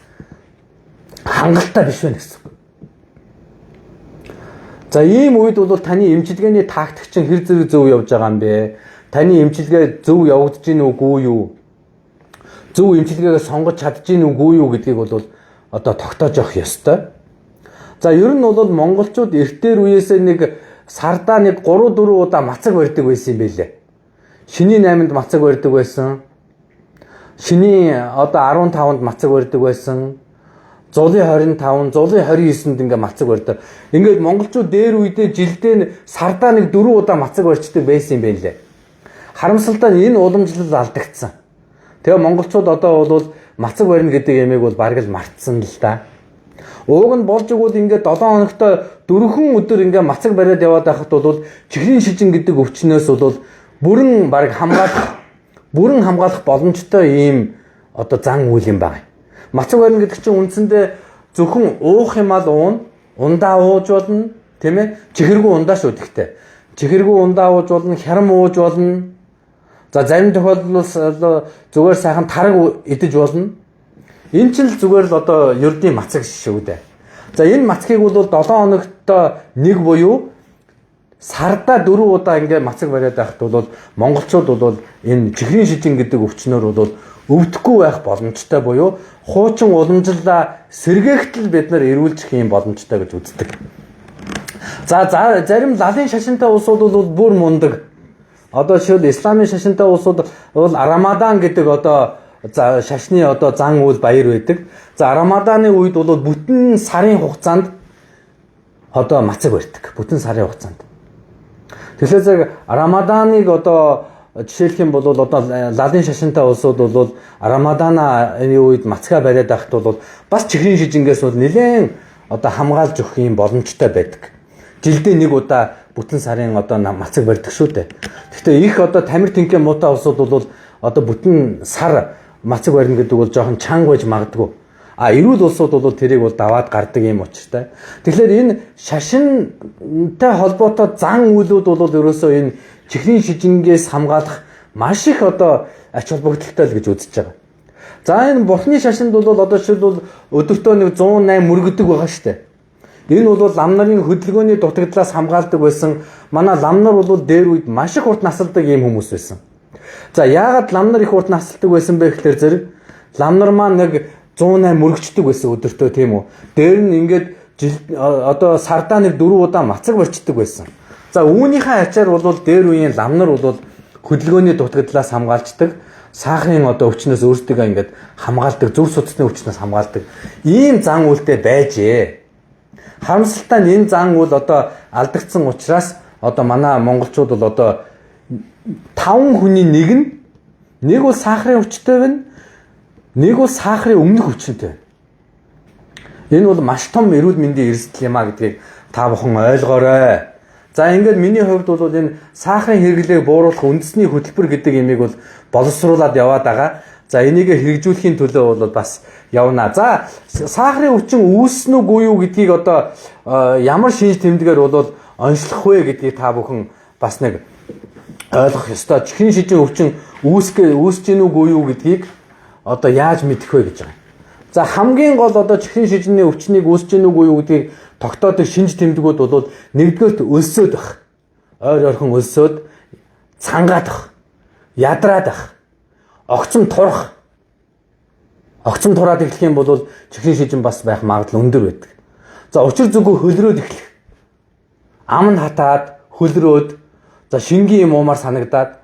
[SPEAKER 1] хангалттай биш байна гэсэн. За ийм үед бол таны эмчилгээний тактик чинь хэр зэрэг зөв явж байгаа юм бэ? Таны эмчилгээ зөв явагдаж гин үгүй юу? Зөв эмчилгээгээ сонгож чадж гин үгүй юу гэдгийг бол одоо тогтоож явах ёстой. За ер нь бол монголчууд эртээр үеэсээ нэг сардаа нэг 3-4 удаа мацаг барьдаг байсан юм байлээ. Шинийн 8-нд мацаг барьдаг байсан. Шинийн одоо 15-нд мацаг барьдаг байсан. Зулын 25, зулын 29-нд ингээ мацаг барьдаг. Ингээд монголчууд дээр үедээ жилдээ сардаа нэг 4 удаа мацаг барьчдаг байсан юм байлээ. Харамсалтай нь энэ уламжлал алдагдсан. Тэгээ монголчууд одоо бол мацаг барина гэдэг ямиг бол бараг л мартсан л да. Ууг нь болж игэл ингээд 7 хоногт 4 өдөр ингээд мацаг бариад яваад байхад бол чихрийн шижин гэдэг өвчнөөс бол бүрэн бараг хамгаалах боломжтой ийм одоо зан үйл юм байна. Мацаг барина гэдэг чинь үндсэндээ зөвхөн уух юм ал ундаа ууж болно, тийм ээ? Чихэргүй ундаа шүү гэхдээ. Чихэргүй ундаа ууж болно, хярам ууж болно. За зарим тохиолдолд зүгээр сайхан тараг идэж болно. Энэ ч л зүгээр л одоо ердийн мацаг шүү дээ. За энэ мацгийг бол 7 хоногт нэг буюу сардаа 4 удаа ингээ мацаг бариад байхад бол монголчууд бол энэ чихрийн шижин гэдэг өвчнөр бол өвдөхгүй байх боломжтой буюу хуучин уламжлалаа сэргээхтэл бид нар эрүүлжих юм боломжтой гэж үздэг. За зарим лалын шашинтай улсууд бол бүр мундаг. Одоо жишээл исламын шашинтай улсууд бол Рамадан гэдэг одоо шашны одоо зан үйл баяр байдаг. За Рамаданы үед бол бүтэн сарын хугацаанд одоо мацаг барьдаг. Бүтэн сарын хугацаанд. Тэгэхээр зэрэг Рамаданыг одоо жишээлх юм бол одоо лалын шашинтай улсууд бол Рамаданы үед мацгаа бариад байхад бол бас чихрийн шижингээс бол нэлээд одоо хамгаалж өгөх юм боломжтой байдаг. Жилдээ нэг удаа бүтэн сарын одоо мацаг барьдаг шүү дээ. Гэхдээ их одоо тамир тэнхээ муутай улсууд бол одоо бүтэн сар мацаг барьна гэдэг бол жоохон чанга байж магадгүй. Эрүүл улсууд бол тэрийг бол даваад гардаг юм учиртай. Тэгэхээр энэ шашинтай холбоотой зан үйлүүд бол ерөөсөө энэ чихрийн шижингээс хамгаалах маш их одоо ач холбогдолтой л гэж үзэж байгаа. За энэ бурхны шашинд бол одоо жишээлбэл өдөртөө нэг 108 мөргөдөг байгаа шүү дээ. Энэ бол лам нарын хөдөлгөөний дутагдлаас хамгаалдаг байсан. Манай лам нар бол дээр үед маш их урт насалдаг ийм хүмүүс байсан. За яагаад лам нар их урт насалдаг байсан бэ гэхээр зэрэг лам нар маань нэг 108 мөргөчдөг байсан өдөртөө тийм үү. Дээр нь ингээд одоо сардаа нэг 4 удаа мацаг барьчдаг байсан. За үүнийхээ ачаар бол дээр үеийн лам нар бол хөдөлгөөний дутагдлаас хамгаалждаг. Сахарын одоо өвчнөөс өөртөө ингээд хамгаалдаг, зүрх судасны өвчнөөс хамгаалдаг. Ийм зан үйлтэй байжээ. Харамсалтай нь энэ зан үйл одоо алдагдсан учраас одоо манай монголчууд бол одоо 5 хүний нэг бол сахарын өвчтэй байна. Нэг бол сахарын өмнөх өвчнөд байна. Энэ бол маш том эрүүл мэндийн эрсдэл юм а гэдгийг та бүхэн ойлгоорой. За ингээд миний хувьд бол энэ сахарын хэрэглээг бууруулах үндэсний хөтөлбөр гэдэг имийг бол боловсруулад яваад байгаа. За энийг хэрэгжүүлэхийн төлөө бол бас явна. За сахарын өвчин үүснэ үгүй юу гэдгийг одоо ямар шинж тэмдгээр бол онцлох вэ гэдгийг та бүхэн бас нэг ойлгох ёстой. Чихрийн шижин өвчин үүсэж гин үгүй юу гэдгийг одоо яаж мэдэх вэ гэж байгаа. За хамгийн гол одоо чихрийн шижинний өвчнийг үүсэж гин үгүй юу гэдгийг тогтоодог шинж тэмдгүүд бол нэгдүгээрт өлсөд байх. Ойр ойрхон өлсөд цангаад байх. Ядраад байх. Огцом турах. Огцом тураад эхлэх юм бол чихрийн шижин бас байх магадлал өндөр байдаг. За учир зүгөө хөлрөөд эхлэх. Ам нь хатаад, хөлрөөд, за шингийн юм уумаар санагдаад,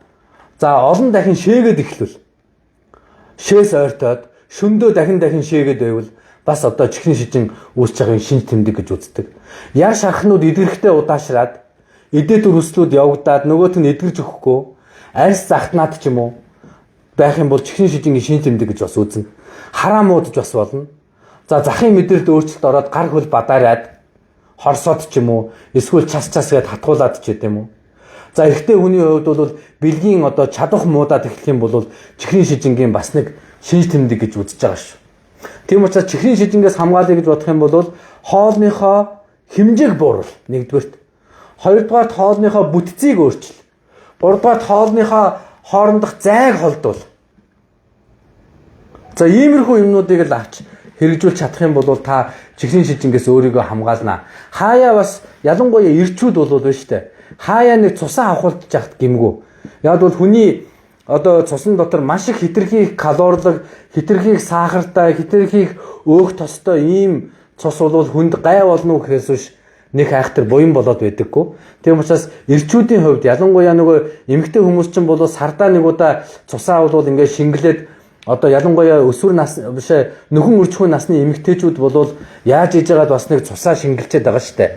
[SPEAKER 1] за олон дахин шээгээд эхлвэл. Шээс ойртоод, шөндөө дахин шээгээд байвал бас одоо чихрийн шижин үүсэж байгаагийн шинж тэмдэг гэж үздэг. Яар шархнууд эдгэрхтээ удаашраад, эдээд өрөслүүд явагдаад нөгөөт нь эдгэрж өгөхгүй, арьс захтнаад ч юм уу байх юм бол чихрийн шижингийн шинж тэмдэг гэж бас үзнэ. Хараа муудаж бас болно. За захын мэдэрд өөрчлөлт ороод гар хөл бадаараад хорсоод ч юм уу эсвэл час гээд хатгуулаад ч гэдэм үү. За эрэгтэй хүний хувьд бол бэлгийн одоо чадах муудаад эхлэх юм бол чихрийн шижингийн бас нэг шинж тэмдэг гэж үзэж байгаа шүү. Тийм учраас чихрийн шижингээс хамгаалъя гэж бодох юм бол хоолныхоо хэмжээг бууруул нэгдүгээрт. Хоёрдугаарт хоолныхоо бүтцийг өөрчил. Гуравдугаарт хоолныхоо хоорондох зайг холдуул. За иймэрхүү юмнуудыг л авч хэрэгжүүлж чадах юм бол та чихрийн шижингээс өөрийгөө хамгаална. Хаяа бас ялангуяа эрчүүд бол байна шүү дээ. Хаяа нэг цусаа авахулж яхад гимгүү. Яг бол хүний одоо цусан дотор маш их хитрхи калорилог, хитрхи сахартай, хитрхи өөх тостой ийм цус бол хүнд гай болно гэхээс биш нэг айхтар буян болоод байдаггүй. Тийм учраас эрчүүдийн хувьд ялангуяа нөгөө эмэгтэй хүмүүс ч бол сардаа нэг удаа цусаа бол ингээд шингэлээд одоо ялангуяа өсвөр нас биш нөхөн үржихуйн насны эмэгтэйчүүд бол яаж хийж байгаад бас нэг цусаа шингэлчээд байгаа штэ.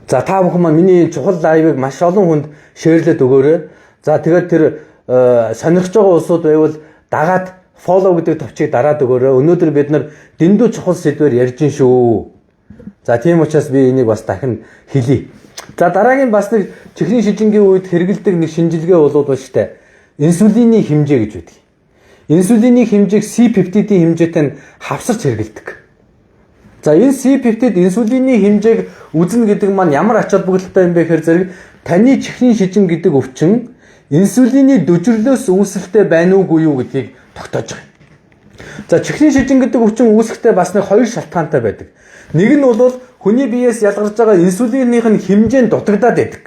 [SPEAKER 1] За та бүхэн маань миний чухал лайвыг маш олон хүнд шеэрлээд өгөөрэй. За тэгээд тэр сонирхож байгаа улсууд байвал дагаад follow гэдэг товчийг дараад өгөөрэй. Өнөөдөр бид нар дэндүү чухал сэдвээр ярьж гин шүү. За тийм учраас би энийг бас дахин хэлье. За дараагийн бас нэг чихрийн шижингийн үед хэрэгэлдэг нэг шинжилгээ болоод байна штэ. Инсулины хэмжээ гэж үүдэг. Инсулины хэмжээг C50-ийн хэмжээтэй нь хавсарч хэрэгэлдэг. За энэ C50-д инсулины хэмжээг үзнэ гэдэг маань ямар ач холбогдолтой юм бэ гэхээр зэрэг таны чихрийн шижин гэдэг өвчин инсулины дөжрлөөс үүсэлтэй байна уугүй юу гэдгийг тогтоож байгаа. За чихрийн шижин гэдэг өвчин үүсэхдээ бас нэг хоёр шалтгаантай байдаг. Нэг нь бол хүний биеэс ялгарч байгаа инсулиных нь хэмжээ нь дутагдаад байдаг.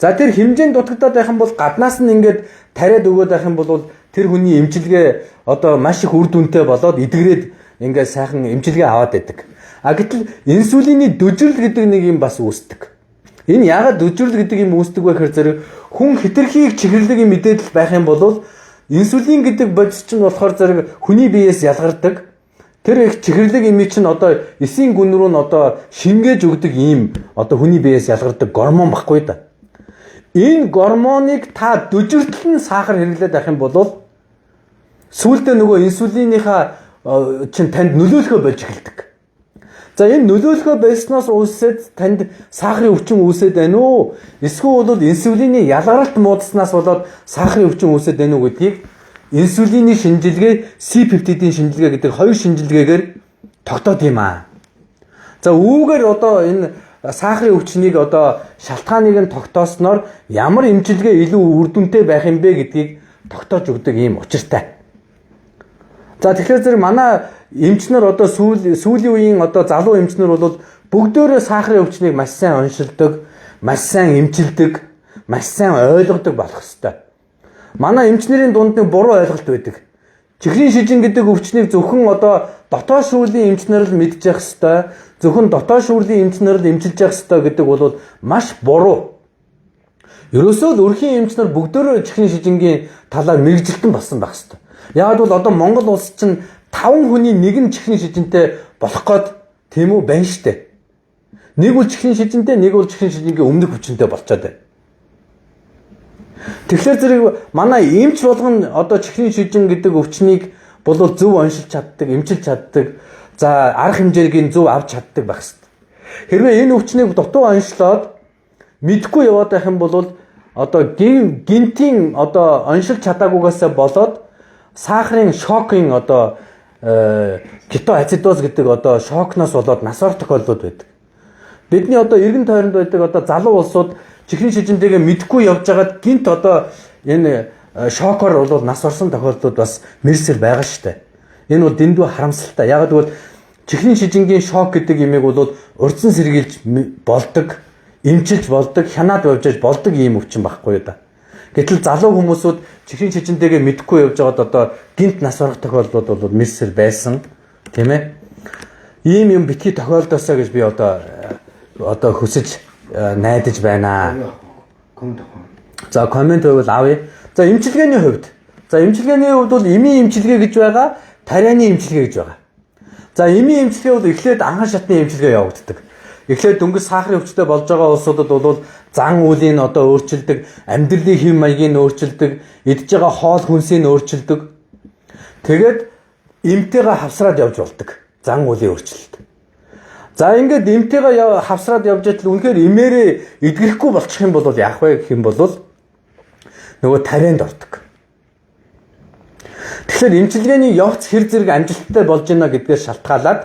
[SPEAKER 1] За тэр хэмжээ нь дутагдаад байх юм бол гаднаас нь ингээд тариад өгөөд байх юм бол тэр хүний эмчилгээ одоо маш их үр дүнтэй болоод эдгрээд ингээд сайхан эмчилгээ аваад байдаг. А гэтэл инсулины дүжрэл гэдэг нэг юм бас үүсдэг. Энэ яагаад дүжрэл гэдэг юм үүсдэг вэ гэхээр зэрэг хүн хэтэрхийг чихэрлэг мэдээлэл байх юм бол инсулин гэдэг бодис чинь болохоор зэрэг хүний биеэс ялгардаг. Тэр их чихэрлэг юм чинь одоо эсийн гүн рүү нь одоо шингээж өгдөг ийм одоо хүний биеэс ялгардаг гормон баггүй да. Энэ гормоныг та дүжрэлтэн сахар хэрэглээд байх юм бол сүүлдээ нөгөө инсулиныхаа чинь танд нөлөөлөхөө болж эхэлдэг. За энэ нөлөөлөхөө байснаас үүсээд танд сахарын өвчин үүсээд байна уу? Эсвэл бол инсулины ялгаралт муудснаас болоод сахарын өвчин үүсээд байна уу гэдгийг инсулины шинжилгээ, C50-ийн шинжилгээ гэдэг хоёр шинжилгээгээр тогтоод юм аа. За үүгээр одоо энэ сахарын өвчнийг одоо шалтгааныг нь тогтоосноор ямар эмчилгээ илүү үр дүнтэй байх юм бэ гэдгийг тогтоож өгдөг ийм учиртай. За тэгэхээр зэрэг манай эмчнэр одоо сүүлийн үеийн одоо залуу эмчнэр бол бүгдөө сахарын өвчнийг маш сайн оншилдог, маш сайн эмчилдэг, маш сайн ойлгодог болох ёстой. Манай эмчнэрийн дунд нэг буруу ойлголт байдаг. Чихрийн шижин гэдэг өвчнийг зөвхөн одоо дотоод шүүрлийн эмчнэр л мэдчих ёстой, зөвхөн дотоод шүүрлийн эмчнэр л эмчилж явах ёстой гэдэг бол маш буруу. Ерөөсөө л өрхийн эмчнэр бүгдөө чихрийн шижингийн талаар мэрэгжилтэн болсон байх ёстой. Яг бол одоо Монгол улс чинь 5 хүний нэг нь чихрийн шижинтэй болох гээд тийм үү байна штэ. Нэг бол чихрийн шижинтэй, нэг бол чихрийн шижингийн өмнөх хүчинтэй болчиход байна. Тэгэхээр зэрэг манай эмч болгон одоо чихрийн шижин гэдэг өвчнийг бол зөв оншилж чаддаг, эмчилж чаддаг. За арга хэмжээг зөв авч чаддаг байх хэрэгтэй. Хэрвээ энэ өвчнийг дутуу оншлоод мэдхгүй яваад байх юм бол одоо гинтийн одоо оншилж чадаагүйгээс болоод сахарын шокын одоо кетоацидоз гэдэг одоо шокноос болоод нас орох тохиолдлууд байдаг. Бидний одоо эргэн тойронд байдаг одоо залуу улсууд чихрийн шижинтэйгээ мэдхгүй явж байгаад гинт одоо энэ шокоор бол нас орсон тохиолдлууд бас мэрсэр байгаа штэ. Энэ бол дэндүү харамсалтай. Яг гэвэл чихрийн шижингийн шок гэдэг юмыг бол урдсан сэргийлж болдог, эмчилж болдог, хянаад явж болдог юм өвчин байхгүй юу да. Гэтэл залуу хүмүүсүүд чихрийн шижинтэйгээ мэдхгүй явж байгаад одоо гинт нас орох тохиолдлууд бол мэрсэр байсан, тийм ээ. Ийм юм битгий тохиолдосоо гэж би одоо хүсэж найдаж байна. За комент байвал авъя. За эмчилгээний хувьд. За эмчилгээний хувьд бол эмийн эмчилгээ гэж байгаа, тарианы эмчилгээ гэж байгаа. За эмийн эмчилгээ бол эхлээд анхан шатны эмчилгээ явагддаг. Эхлээд дөнгөж сахарын өвчтэй болж байгаа улсуудад бол зан үйлийн одоо өөрчилдөг, амьдралын хэв маягийг өөрчилдөг, идж байгаа хоол хүнсийг өөрчилдөг. Тэгээд эмтэйгээ хавсраад явж болдог. Зан үйлийн өөрчлөлт. За ингээд эмтэйгээ хавсраад явж байтлаа үнэхээр эмээрээ эдгэрэхгүй болчих юм бол яах вэ гэх юм бол нөгөө тарианд ордог. Тэгэхээр эмчилгээний явц хэр зэрэг амжилттай болж байна гэдгээс шалтгаалаад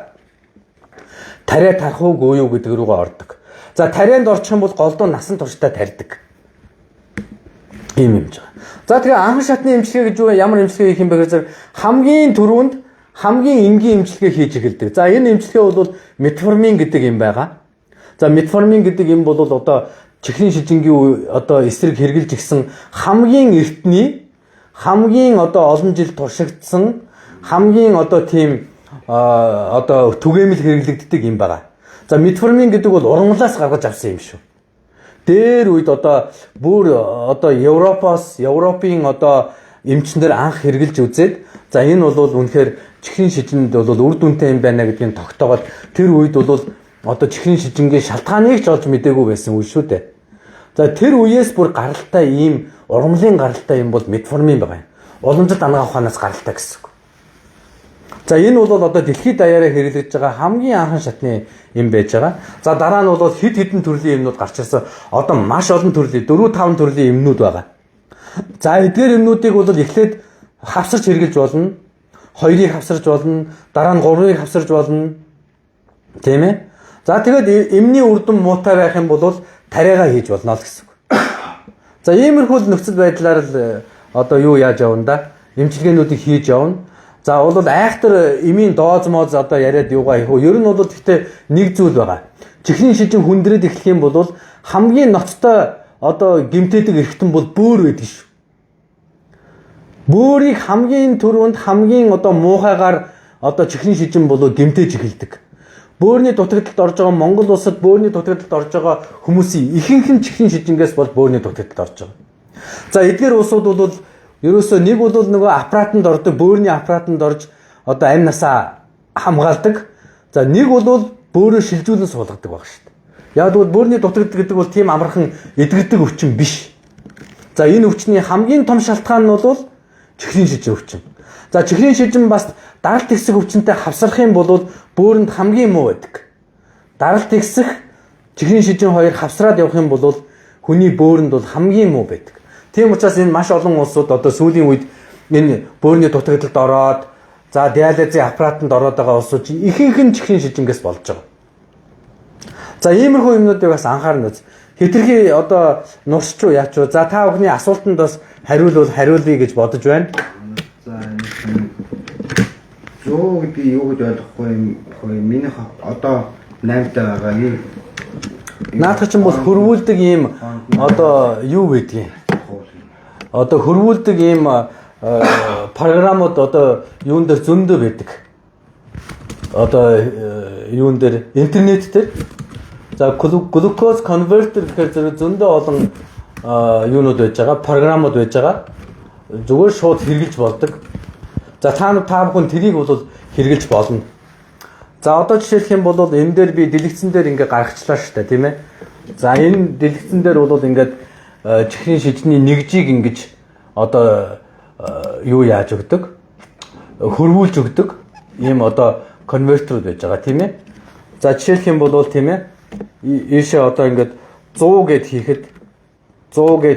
[SPEAKER 1] тариа тарах уу юу гэдэг рүүгээ ордог. За тарианд орчих юм бол голдуу насан туршдаа тарьдаг. Ийм юмж байгаа. За тэгээ анхан шатны эмчилгээ гэж юу ямар эмчилгээ хийх юм бэ гэхээр хамгийн түрүүнд хамгийн энгийн эмчилгээ хийж эхэлдэг. За энэ эмчилгээ бол метформин гэдэг юм байгаа. За метформин гэдэг юм бол одоо чихрийн шижингийн одоо эсрэг хэрглэж гисэн хамгийн эртний хамгийн одоо олон жил туршигдсан хамгийн одоо тийм одоо түгээмэл хэрэглэгддэг юм байгаа. За метформин гэдэг бол ургамлаас гаргаж авсан юм шүү. Дээр үед одоо бүр одоо Европын одоо эмчнэр анх хэрэглэж үзээд за энэ бол үнэхээр чихрийн шижинд бол үр дүнтэй юм байна гэдгийг тогтоогоод тэр үед бол одоо чихрийн шижингийн шалтгааныг ч олж мэдээгүй байсан үе шүү дээ. За тэр үеэс бүр гаралтай ийм ургамлын гаралтай юм бол метформин байгаа юм. Уламжлалт ангаа ухаанаас гаралтай гэсэн үг. За энэ бол одоо дэлхийд даяараа хэрэглэж байгаа хамгийн анхан шатны юм байж байгаа. За дараа нь бол хэд хэдэн төрлийн юмнууд гарч ирсэн. Одоо маш олон төрлийн 4-5 төрлийн юмнууд байгаа. За эдгээр юмнуудыг бол эхлээд хавсарч хэрэглэж болно. 2-ыг хавсарч болно. Дараа нь 3-ыг хавсарч болно. Тийм ээ. За тэгээд эмний үр дүн муутай байх юм бол тариагаа хийж болно л гэсэн үг. За иймэрхүү нөхцөл байдлаар л одоо юу яаж явна да? Эмчилгээнүүдийг хийж явна. За бол айхтар эмийн дооз мооз одоо яриад юугаа их. Ер нь бол гэхдээ нэг зүйл байгаа. Чихрийн шижин хүндрээд эхлэх юм бол хамгийн ноцтой одоо гимтээдэг эргэтэн бол бөөр байдаг шүү. Бөөрийг хамгийн түрүүнд хамгийн одоо муухайгаар одоо чихрийн шижин болоо гимтээж эхэлдэг. бөөрийн дутагдалд орж байгаа Монгол улсад бөөрийн дутагдалд орж байгаа хүмүүсийн ихэнх нь чихрийн шижингээс бол бөөрийн дутагдалд орж байгаа. За эдгээр улсууд бол ерөөсөө нэг бол нөгөө аппаратанд ордог, бөөрийн аппаратанд орж одоо амь насаа хамгаалдаг. За нэг бол бөөрөө шилжүүлэн суулгадаг баг шүү дээ. Яг бол бөөрийн дутагдал гэдэг бол тийм амархан эдгэрдэг өвчин биш. За энэ өвчний хамгийн том шалтгаан нь бол чихрийн шижин өвчин. За чихрийн шижин бас даралт ихсэх өвчнөд хавсрах юм бол бөөрөнд хамгийн муу байдаг. Даралт ихсэх чихрийн шижин хоёр хавсраад явах юм бол хүний бөөрөнд бол хамгийн муу байдаг. Тийм учраас энэ маш олон улсууд одоо сүүлийн үед энэ бөөрийн дутагдалд ороод за диализын аппаратанд ороод байгаа улсууд ихэнх нь чихрийн шижингээс болж байгаа. За иймэрхүү юмнуудыг бас анхаарна үз. Хэтэрхий одоо нурсч уу яач уу. За та бүхний асуултанд бас хариулъя гэж бодож байна.
[SPEAKER 2] За зөө гэдэг юу гэж ойлгохгүй миний одоо 8-тай байгаа юм.
[SPEAKER 1] Наадах чинь бол хөрвүүлдэг ийм одоо юу гэдгийг. Одоо хөрвүүлдэг ийм програмууд одоо юун дээр зөндөө байдаг. Одоо юун дээр интернет дээр за глюкоз конвертер гэхээр зэрэг зөндөө олон юунууд байж байгаа, програмууд байж байгаа. Зүгээр шууд хэрэгжилж болдог. За та бүхэн тэрийг бол хэрэгжилж болно. За одоо жишээлх юм бол энэ дээр би дэлгэцэн дээр ингээ гаргачлаа шүү дээ, тийм ээ. За энэ дэлгэцэн дээр бол ингээд чихрийн шижний нэгжийг ингэж одоо юу яаж өгдөг? Хөрвүүлж өгдөг. Ийм одоо конвертерүүд байж байгаа, тийм ээ. За жишээлх юм бол тийм ээ. Ийшээ одоо ингээд 100 гэд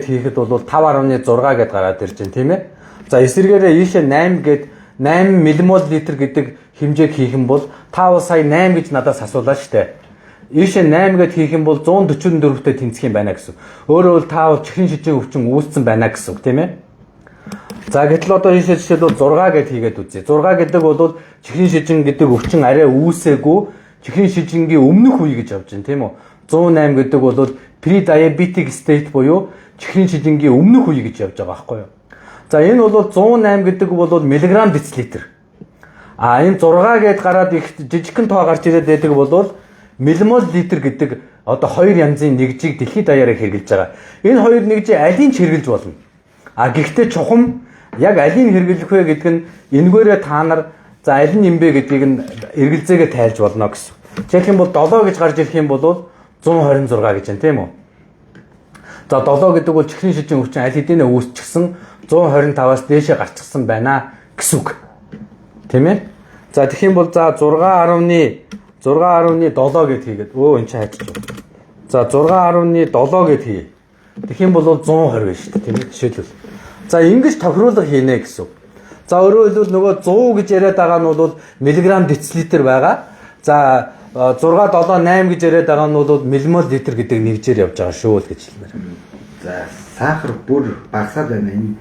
[SPEAKER 1] хийхэд бол 5.6 гэд гараад ирж байна, тийм ээ. За эсвэргээрээ ийшээ 8 гэд 8 ммол литр гэдэг хэмжээг хийх юм бол та бол сая 8 гэж надаас асуулаа шүү дээ. Ийшээ 8 гэд хийх юм бол 144-тэй тэнцэх юм байна гэсэн. Өөрөөр хэлбэл та бол чихрийн шижин өвчин үүссэн байна гэсэн үг, тийм ээ. За гэтэл одоо ийшээ жишээлбэл 6 гэд хийгээд үзье. 6 гэдэг бол чихрийн шижин гэдэг өвчин арай үүсээгүй чихрийн шижингийн өмнөх үе гэж явж байна, тийм үү? 108 гэдэг бол pre-diabetic state буюу чихрийн шижингийн өмнөх үе гэж явж байгаа байхгүй юу? За энэ бол 108 гэдэг бол миллиграм децилитр. Энэ 6 гэд гараад их жижигхэн тоо гарч ирээд байдаг бол миллимол литр гэдэг одоо хоёр янзын нэгжийг дэлхийд даяараа хэрэгжилж байгаа. Энэ хоёр нэгжийг алийг ч хэрэгжилж болно. Гэхдээ чухам яг алийг хэрэглэх вэ гэдэг нь энэгээрээ та нар за аль нь юм бэ гэдгийг нь эргэлзээгээ тайлж болно гэсэн. Жишээлх юм бол 7 гэж гарч ирэх юм бол 126 гэж байна, тийм үү? За 7 гэдэг бол чихрийн шижин өвчин аль хэдийнэ үүсчихсэн 125-аас дээшээ гарчихсан байна гэсэн үг. Тийм ээ? За тэгэх юм бол за 6.7 гэд хийгээд энэ чинь хайчих. За 6.7 гэд хий. Тэгэх юм бол 120 байна шүү дээ, тийм ээ? Жишээлбэл. За ингэж тохируулга хийнэ гэсэн үг. За өөрөөр хэлбэл нөгөө 100 гэж яриад байгаа нь бол миллиграм децилитр байгаа. За 6 7 8 гэж яриад байгаа нь бол миллимол литр гэдэг нэгжээр явж байгаа шүү л гэж хэлмээр.
[SPEAKER 2] За сахар бүр багасаад байна энэ.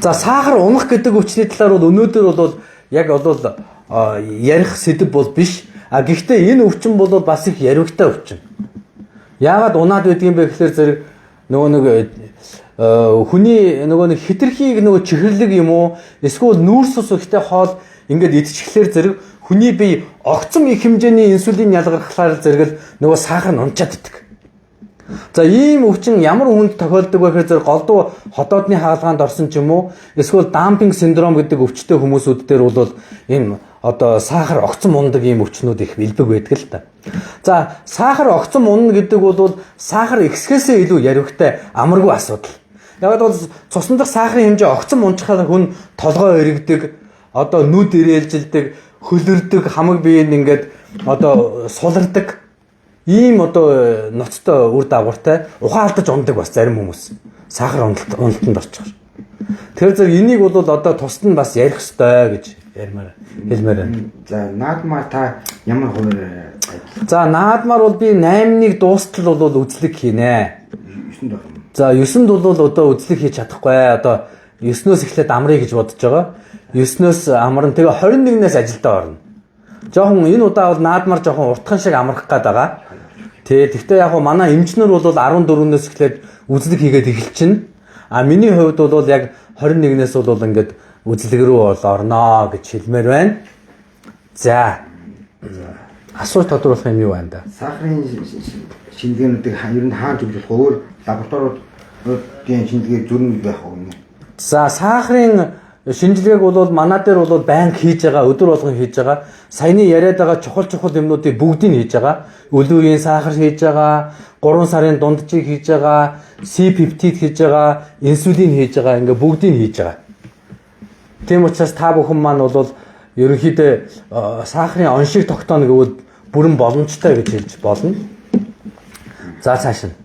[SPEAKER 1] За сахар унах гэдэг өвчний талаар бол өнөөдөр бол яг ярих сэдв бол биш. Гэхдээ энэ өвчин бол бас их яривагтай өвчин. Яагаад унаад байдгийг бэ гэхээр зэрэг нөгөө хүний нөгөө хитрхийг нөгөө чихэрлэг юм уу эсвэл нүүрс ус ихтэй хоол ингээд идчихлээр зэрэг хүний бие огцом их хэмжээний инсулин ялгархлаар зэрэг нөгөө сахар нь унчаад идэг. За ийм өвчин ямар хүнд тохиолдог вэ гэхээр зэрэг голдуу хотоодны хаалгаанд орсон ч юм уу эсвэл дампинг синдром гэдэг өвчтэй хүмүүсүүд дээр бол энэ одоо сахар огцом ундаг ийм өвчнүүд их илбэг байдаг л та. За сахар огцом унна гэдэг бол сахар ихсгээсээ илүү яривагтай амаргүй асуудал. Яг бол цусны дах сахарын хэмжээ огцом унчхаар хүн толгой эргэдэг, одоо нүд ирээлжилдэг, хөлөрдөг, хамаг биеинд ингээд одоо сулардаг. Ийм одоо ноцтой үр дагавартай ухаалтаж ундаг бас зарим хүмүүс. Сахар уналтанд орчихор. Тэр зэрэг энийг бол одоо тусад нь бас ярих ёстой гэж хэлмээр байна.
[SPEAKER 2] За наадмаар та ямар хуваар?
[SPEAKER 1] За наадмаар бол би 8-ыг дуустал бол үзлэг хийнэ.
[SPEAKER 2] 9-нд байна.
[SPEAKER 1] За 9-нд бол одоо үзлэг хийж чадахгүй. Одоо 9-өөс эхлээд амрыг гэж бодож байгаа. 9-өөс амарна. Тэгээ 21-ээс ажилдаа орно. Жохон энэ удаа бол наадмаар жохон уртхан шиг амрах гээд байгаа. Тэгтээ яг манай эмчнэр бол 14-өөс эхлээд үзлэг хийгээд эхэлчихнэ. Миний хувьд бол яг 21-ээс бол ингээд үзлэг рүү бол орноо гэж хэлмээр байна. За. асууж тодруулах юм юу байна да?
[SPEAKER 2] Сахарын шинжилгээнүүдийг ер нь хаана зөвлөх өөр лабораториудын шинжилгээ зөрнө байх уу?
[SPEAKER 1] За сахарын шинжилгээг бол манай дээр бол байнга хийж байгаа, өдөр болгон хийж байгаа. Саяны яриад байгаа чухал юмнуудыг бүгдийг хийж байгаа. Өлийн үеийн сахар хийж байгаа, 3 сарын дунджийг хийж байгаа, C-пептид хийж байгаа, инсулин хийж байгаа. Ингээ бүгдийг хийж байгаа. Тийм учраас та бүхэн маань бол ерөнхийдөө сахарын оншийг тогтооно гэвэл бүрэн боломжтой гэж хэлж болно. За цааш нь.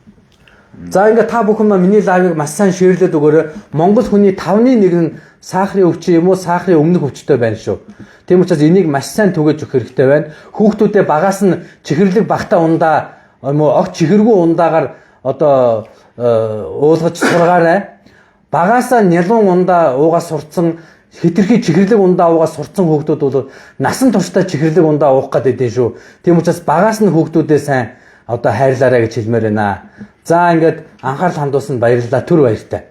[SPEAKER 1] За ингээ та бүхэн маань миний лайвыг маш сайн шеэрлээд өгөөрэй. Монгол хүний 5-ны 1 нь сахарын өвчин юм уу, сахарын өмнөх өвчтөй байна шүү. Тийм учраас энийг маш сайн түгэж өгөх хэрэгтэй байна. Хүүхдүүдэд багаас нь чихэрлэг багтаа ундаа юм уу, огт чихэргүй ундаагаар одоо уулгаж сургаарай. Багаасаа нялуун ундаа уугаа сурцсан, хитрхи чихэрлэг ундаа уугаа сурцсан хүүхдүүд бол насан туршдаа чихэрлэг ундаа уух гэдэг дээ шүү. Тийм учраас багаас нь хүүхдүүдээ сайн одоо хайрлаарай гэж хэлмээр байна. За ингээд анхаарал хандуулсанд баярлалаа. Түр баяртай.